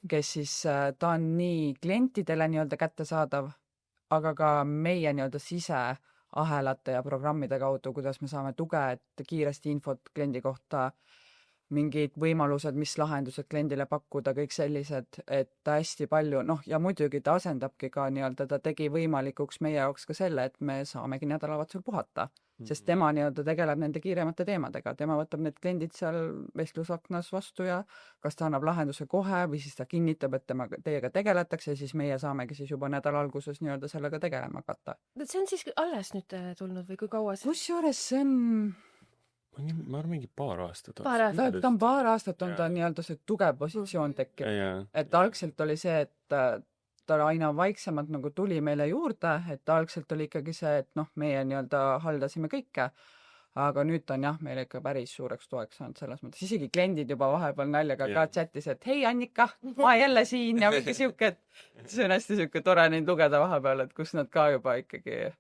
kes siis ta on nii klientidele nii-öelda kättesaadav, aga ka meie nii-öelda siseahelate ja programmide kaudu, kuidas me saame tuge, et kiiresti infot kliendi kohta, mingid võimalused, mis lahendused kliendile pakkuda, kõik sellised, et hästi palju, ja muidugi ta asendabki ka nii-öelda, ta tegi võimalikuks meie jaoks ka selle, et me saamegi nädalavahetusel puhata, sest tema nii-öelda tegeleb nende kiiremate teemadega, tema võtab need kliendid seal vestlusaknas vastu ja kas ta annab lahenduse kohe või siis ta kinnitab, et teiega tegeletakse ja siis meie saamegi siis juba nädala alguses nii-öelda sellega tegelema hakata.
See on siis alles nüüd tulnud või kui kaua see?
Kusjuures see on...
Ma arvan mingi paar aastat.
Ta on paar aastat on ta nii-öelda see tugev positsioon tekkinud. Et algselt oli see, et ta aina vaiksemalt nagu tuli meile juurde, et algselt oli ikkagi see, et meie nii-öelda haldasime kõike, aga nüüd ta on meil ikka päris suureks toeks saanud selles mõttes. Isegi kliendid juba vahepeal naljaga ka chatis, et hei Annika, ma jälle siin ja mingi siuke, et see on hästi siuke tore neid lugeda vahepeal, et kus nad ka juba ikkagi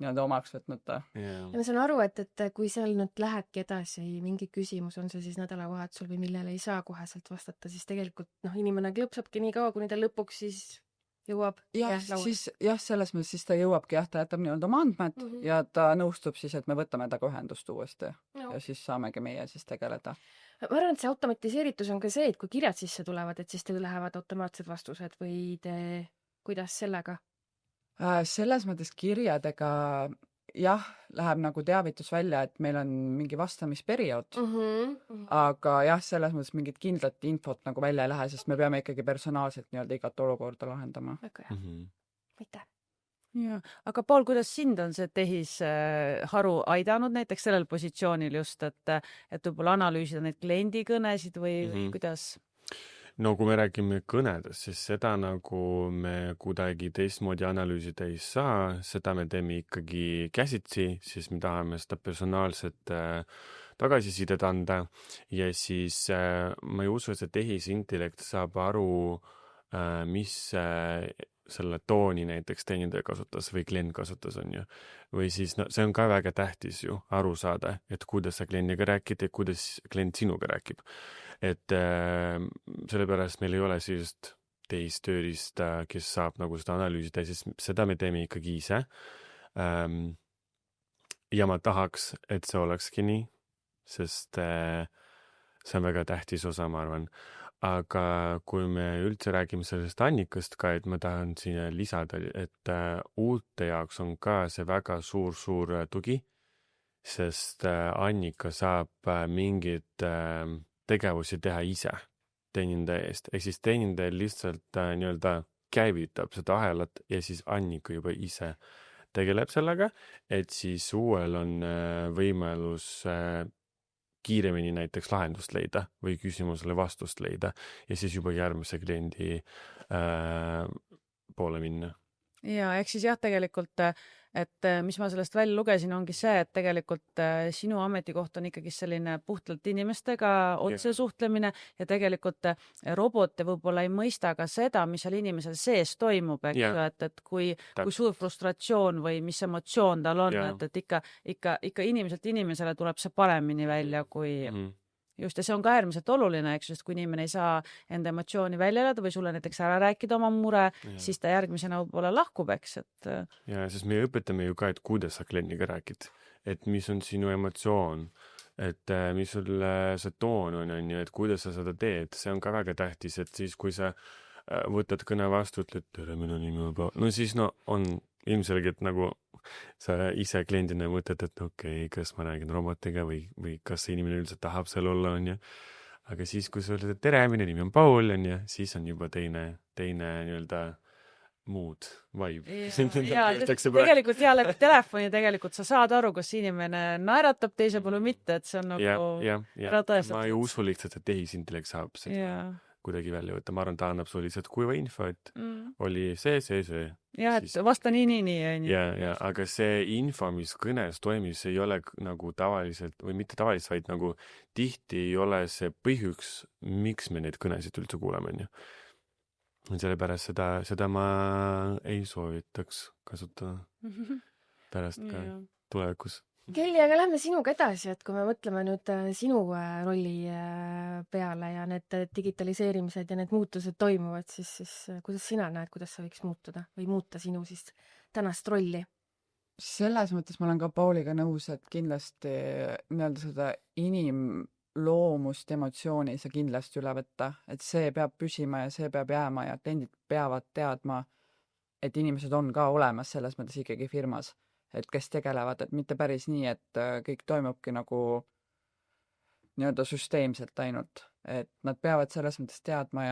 nii-öelda omaks võtnud.
Ja ma saan aru, et kui seal nüüd lähebki edasi mingi küsimus, on see siis nädalavahetusel või millele ei saa koheselt vastata, siis tegelikult inimene klõpsabki nii kaua, kuni ta lõpuks siis jõuab.
Selles mõttes siis ta jõuabki, ta jätab nii-öelda oma andmed ja ta nõustub siis, et me võtame taga ühendust uuesti ja siis saamegi meie siis tegeleda.
Ma arvan, et see automatiseeritus on ka see, et kui kirjad sisse tulevad, et siis teil lähevad automaatsed vastused või kuidas sellega?
Selles mõttes kirjadega läheb nagu teavitus välja, et meil on mingi vastamisperiood, aga selles mõttes mingit kindlat infot nagu välja ei lähe, sest me peame ikkagi personaalselt nii-öelda igat olukorda lahendama.
Väga hea. Aitäh.
Ja, aga Paul, kuidas sind on see tehisharu aidanud näiteks sellel positsioonil just, et võib-olla analüüsida neid kliendikõnesid või kuidas?
No kui me räägime kõnedest, siis seda nagu me kuidagi teistmoodi analüüsida ei saa, seda me teeme ikkagi käsitsi, siis me tahame seda personaalset tagasisidet anda ja siis ma ei usu, et see tehisintellekt saab aru, mis selle tooni näiteks teenindaja kasutas või klient kasutas, on ju. Või siis see on ka väga tähtis ju aru saada, et kuidas sa kliendiga räägid ja kuidas klient sinuga räägib. Et sellepärast meil ei ole sellist teist tööriist, kes saab nagu seda analüüsida, siis seda me teeme ikkagi ise. Ja ma tahaks, et see olekski nii, sest see on väga tähtis osa, ma arvan. aga kui me üldse räägime sellest Annikast ka, et ma tahan siia lisada, et uute jaoks on ka see väga suur tugi, sest Annika saab mingeid tegevusi teha ise teenindaja eest. Ehk siis teenindaja lihtsalt nii-öelda käivitab seda ahelat ja siis Annika juba ise tegeleb sellega, et siis uuel on võimalus kiiremini näiteks lahendust leida või küsimusele vastust leida ja siis juba järgmise kliendi poole minna.
Ja ehk siis jah, tegelikult, et mis ma sellest välja lugesin, ongi see, et tegelikult sinu ametikoht on ikkagi selline puhtalt inimestega otse suhtlemine ja tegelikult robot võib-olla ei mõista ka seda, mis seal inimesel sees toimub, et kui suur frustratsioon või mis emotsioon tal on, et ikka inimeselt inimesele tuleb see paremini välja kui just, ja see on ka äärmiselt oluline, eks, sest kui inimene ei saa enda emotsiooni välja elada või sulle näiteks ära rääkida oma mure, siis ta järgmisena võib-olla lahkub, eks, et
ja, sest me õpetame ju ka, et kuidas sa kliendiga räägid, et mis on sinu emotsioon, et mis sul see toon on ju, et kuidas sa seda teed, see on ka väga tähtis, et siis kui sa võtad kõne vastu, ütled, tere, minu nimi on Paul, no siis on ilmselgelt nagu sa ise kliendina mõtled, et okei, kas ma räägin robotiga või kas see inimene üldse tahab seal olla, on ju. Aga siis, kui sa ütled, et tere, minu nimi on Paul, on ju, siis on juba teine nii-öelda mood, vibe.
Tegelikult läbi telefoni tegelikult sa saad aru, kas inimene naeratab teise poole mitte, et see on nagu ära tõestatud.
Ma ei usu lihtsalt, et tehisintellekt saab seda kuidagi välja võtta. Ma arvan, ta annab sulle lihtsalt kuiva info, et oli see.
Ja, et vasta nii.
Ja, aga see info, mis kõnes toimis, ei ole nagu tavaliselt, või mitte tavaliselt, vaid nagu tihti ei ole see põhjus, miks me neid kõnesid üldse kuuleme, on ju. Sellepärast seda ma ei soovitaks kasutada pärast ka tulevikus.
Kelly, aga lähme sinuga edasi, et kui me mõtleme nüüd sinu rolli peale ja need digitaliseerimised ja need muutused toimuvad, siis kuidas sina näed, kuidas sa võiks muutuda või muuta sinu siis tänast rolli?
Selles mõttes ma olen ka Pauliga nõus, et kindlasti nii-öelda seda inimloomust, emotsiooni sa kindlasti üle võtta, et see peab püsima ja see peab jääma ja kliendid peavad teadma, et inimesed on ka olemas selles mõttes ikkagi firmas, et kes tegelevad, et mitte päris nii, et kõik toimubki nagu nii-öelda süsteemselt ainult, et nad peavad selles mõttes teadma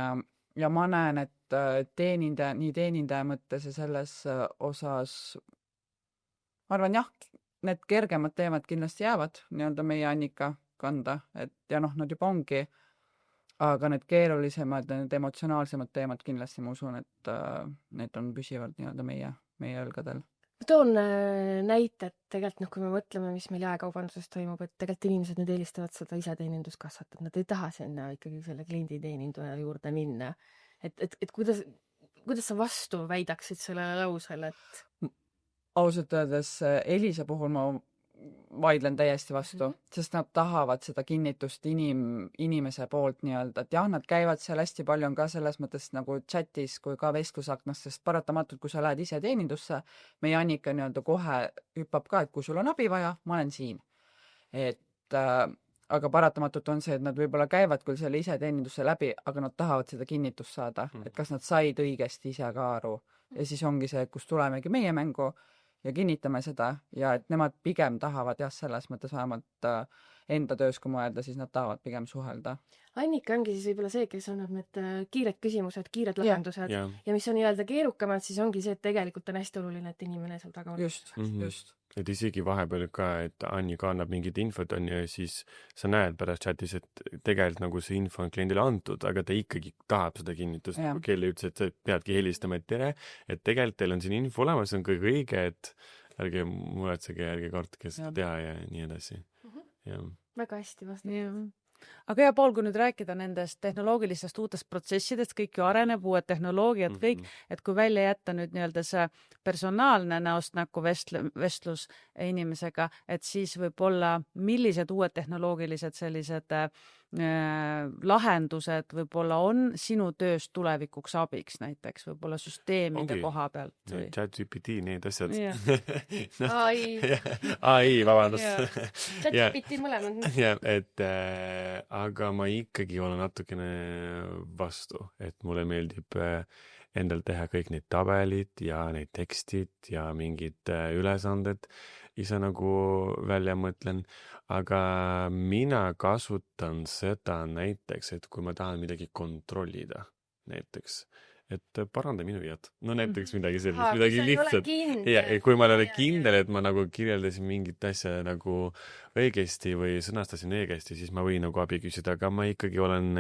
ja ma näen, et nii teenindaja mõttes ja selles osas ma arvan jah, need kergemad teemad kindlasti jäävad nii-öelda meie Annika kanda, et ja nad juba ongi, aga need keerulisemad, need emotsionaalsemad teemad kindlasti ma usun, et need on püsivalt nii-öelda meie õlgadel.
Ma toon näite, et tegelikult kui me mõtleme, mis meil jaekaubanduses toimub, et tegelikult inimesed nüüd eelistavad seda iseteeninduskassat, et nad ei taha sinna ikkagi selle klienditeenindaja juurde minna. Et kuidas sa vastu väidaksid sellele lausele, et
ausalt öeldes Elisa puhul ma vaidlen täiesti vastu, sest nad tahavad seda kinnitust inimese poolt nii-öelda, et jah, nad käivad seal hästi palju on ka selles mõttes nagu chatis kui ka vestlusaknas, sest paratamatult, kui sa lähed ise teenindusse, meie Annika nii-öelda kohe hüppab ka, et kui sul on abi vaja, ma olen siin. Aga paratamatult on see, et nad võib-olla käivad küll selle ise teenindusse läbi, aga nad tahavad seda kinnitust saada, et kas nad said õigesti ise ka aru. Ja siis ongi see, kus tulemegi meie mängu ja kinnitame seda ja et nemad pigem tahavad selles mõttes vähemalt enda töös, kui mõelda, siis nad tahavad pigem suhelda.
Annika ongi siis võib-olla see, kes annab need kiired küsimused, kiired lahendused ja mis on nii-öelda keerukamad, siis ongi see, et tegelikult on hästi oluline, et inimene seal taga on.
Just.
Et isegi vahepeal ka, et Annika annab mingit infot on ja siis sa näed pärast chatis, et tegelikult nagu see info on kliendile antud, aga ta ikkagi tahab seda kinnitust, kelle ütles, et sa peadki helistama, et tere, et tegelikult teil on siin info olemas, on kõik õige, et ärge muretsege, ärge kartke seda teha ja nii edasi.
Väga hästi vastatud.
Aga ja Paul, kui nüüd rääkida nendest tehnoloogilistest uutest protsessidest, kõik ju areneb, uued tehnoloogiad, kõik, et kui välja jätta nüüd nii-öelda see personaalne näost näkku vestlus inimesega, et siis võib olla, millised uued tehnoloogilised sellised lahendused võib-olla on sinu töös tulevikuks abiks näiteks, võib-olla süsteemide
Ongi.
koha pealt või?
ChatGPT, need asjad.
Jah.
ai ,
ai, vabandust.
Jaa.
ChatGPT mõlemad .
jah, et aga ma ikkagi olen natukene vastu, et mulle meeldib endal teha kõik need tabelid ja need tekstid ja mingid ülesanded ise nagu välja mõtlen, aga mina kasutan seda näiteks, et kui ma tahan midagi kontrollida, näiteks, et paranda minu vead. No näiteks midagi sellist, midagi lihtsalt. Ja kui ma ei ole kindel, et ma nagu kirjeldasin mingit asja nagu õigesti või sõnastasin õigesti, siis ma võin nagu abi küsida, aga ma ikkagi olen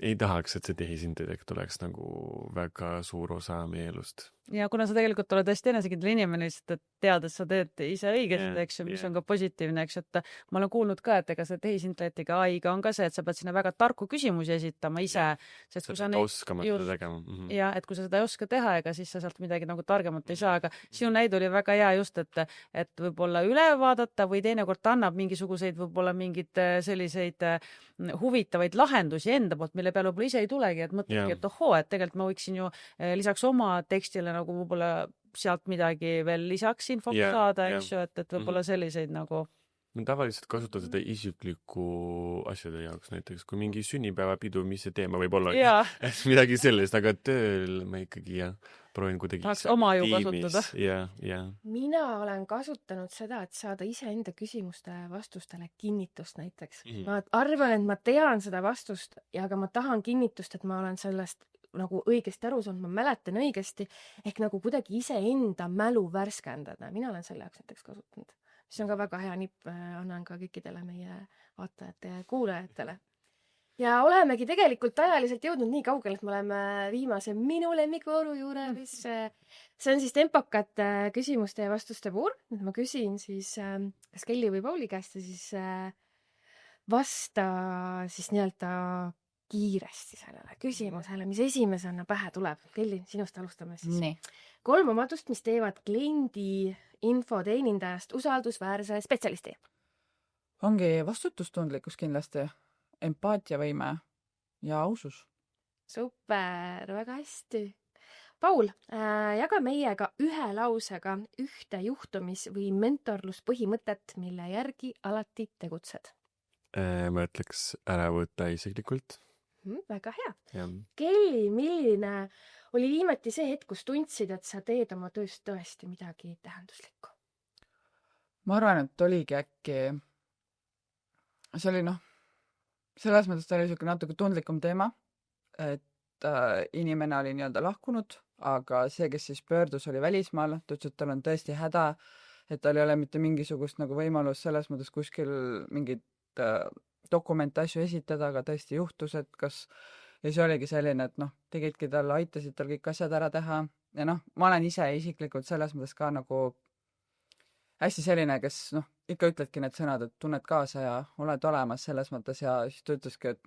ei tahaks, et see tehisintellekt oleks nagu väga suur osa meie elust.
Ja kuna sa tegelikult oled hästi enesekindel inimene, lihtsalt, et teades sa teed ise õigesti, eks ju, mis on ka positiivne, eks, et ma olen kuulnud ka, et ega see tehisintellektiga AI-ga on ka see, et sa pead sinna väga tarku küsimusi esitama ise, sest kui sa neid
oskama seda tegema.
Ja, et kui sa seda ei oska teha, ega siis sa sealt midagi nagu targemat ei saa, aga sinu näide oli väga hea just, et võib-olla üle vaadata või teinekord annab mingisuguseid võib-olla mingid selliseid huvitavaid lahendusi enda poolt, mille peale võib-olla ise ei tulegi, et mõtledki, et ohoo, et tegelikult ma võiksin ju lisaks oma tekstile nagu võib-olla sealt midagi veel lisaks infoks saada, eks ju, et võib-olla selliseid nagu.
Ma tavaliselt kasutan seda isikliku asjade jaoks näiteks, kui mingi sünnipäevapidu, mis see teema võib olla. Midagi sellist, aga tööl ma ikkagi proovin kuidagi
tahaks oma ju kasutada.
Mina olen kasutanud seda, et saada iseenda küsimuste vastustele kinnitust näiteks. Ma arvan, et ma tean seda vastust, aga ma tahan kinnitust, et ma olen sellest nagu õigesti aru saanud, ma mäletan õigesti, ehk nagu kuidagi iseenda mälu värskendada. Mina olen selle jaoks näiteks kasutanud. Mis on ka väga hea nipp, annan ka kõikidele meie vaatajate ja kuulajatele. Ja olemegi tegelikult ajaliselt jõudnud nii kaugele, et me oleme viimase minu lemmikvooru juures. See on siis tempokate küsimuste ja vastuste voor. Nüüd ma küsin siis kas Kelly või Pauli käest ja siis vasta siis nii-öelda kiiresti sellele küsimusele, mis esimesena pähe tuleb. Kelly, sinust alustame siis.
Nii.
3 omadust, mis teevad kliendi infoteenindajast usaldusväärse spetsialisti.
Ongi vastutustundlikkus kindlasti, empaatiavõime ja ausus.
Super, väga hästi. Paul, jaga meiega ühe lausega ühte juhtumis- või mentorluspõhimõtet, mille järgi alati tegutsed.
Ma ütleks ära võtta isiklikult.
Väga hea.
Ja.
Kelly, milline oli viimati see hetk, kus tundsid, et sa teed oma tööst tõesti midagi tähenduslikku?
Ma arvan, et oligi äkki, see oli selles mõttes ta oli niisugune natuke tundlikum teema, et inimene oli nii-öelda lahkunud, aga see, kes siis pöördus, oli välismaal, ta ütles, et tal on tõesti häda, et tal ei ole mitte mingisugust nagu võimalus selles mõttes kuskil mingit dokumente, asju esitada, aga tõesti juhtus, et kas ja see oligi selline, et tegidki tal, aitasid tal kõik asjad ära teha ja ma olen ise isiklikult selles mõttes ka nagu hästi selline, kes ikka ütledki need sõnad, et tunned kaasa ja oled olemas selles mõttes ja siis ta ütleski, et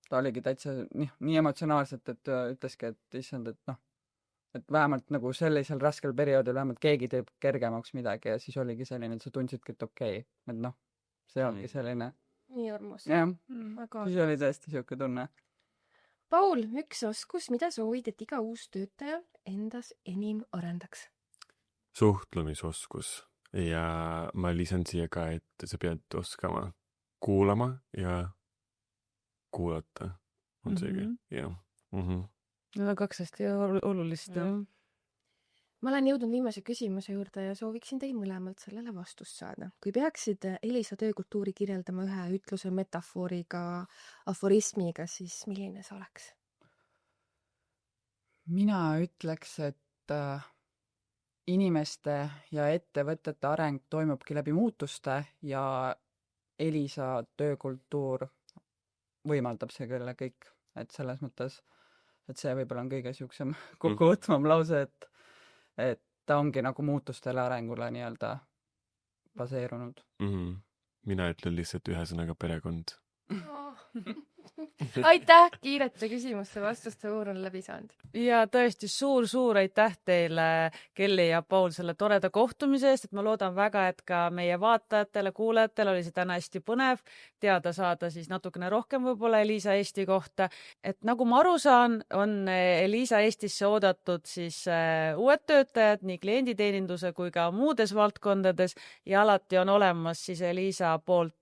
ta oligi täitsa nii emotsionaalselt, et ütleski, et issand, et vähemalt nagu sellisel raskel perioodil vähemalt keegi teeb kergemaks midagi ja siis oligi selline, et sa tundsidki, et okei, et see ongi selline.
Nii armus.
Jah, siis oli tõesti siuke tunne.
Paul, üks oskus, mida soovid, et iga uus töötaja endas enim arendaks?
Suhtlemisoskus ja ma lisan siia ka, et sa pead oskama kuulama ja kuulata. On seegi, jah.
Need on 2 hästi olulist.
Ma olen jõudnud viimase küsimuse juurde ja sooviksin teil mõlemalt sellele vastust saada. Kui peaksid Elisa töökultuuri kirjeldama ühe ütluse metafooriga, aforismiga, siis milline see oleks?
Mina ütleks, et inimeste ja ettevõtete areng toimubki läbi muutuste ja Elisa töökultuur võimaldab see küll kõik. Et selles mõttes, et see võib-olla on kõige siuksem kokkuvõtvam lause, et ta ongi nagu muutustele arengule nii-öelda baseerunud.
Mina ütlen lihtsalt ühe sõnaga perekond.
aitäh, kiirete küsimuste-vastuste voor on läbi saanud.
ja tõesti suur-suur aitäh teile, Kelly ja Paul, selle toreda kohtumise eest, et ma loodan väga, et ka meie vaatajatele, kuulajatele oli see täna hästi põnev teada saada siis natukene rohkem võib-olla Elisa Eesti kohta. Et nagu ma aru saan, on Elisa Eestisse oodatud siis uued töötajad nii klienditeeninduse kui ka muudes valdkondades ja alati on olemas siis Elisa poolt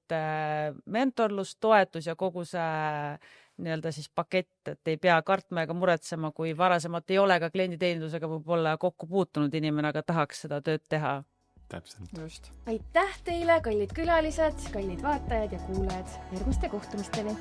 mentorlus, toetus ja kogu see nii-öelda siis pakett, et ei pea kartma ega muretsema, kui varasemalt ei ole ka klienditeenindusega võib-olla kokku puutunud inimene, aga tahaks seda tööd teha.
Täpselt.
just.
aitäh teile, kallid külalised, kallid vaatajad ja kuulajad. Järgmiste kohtumisteni!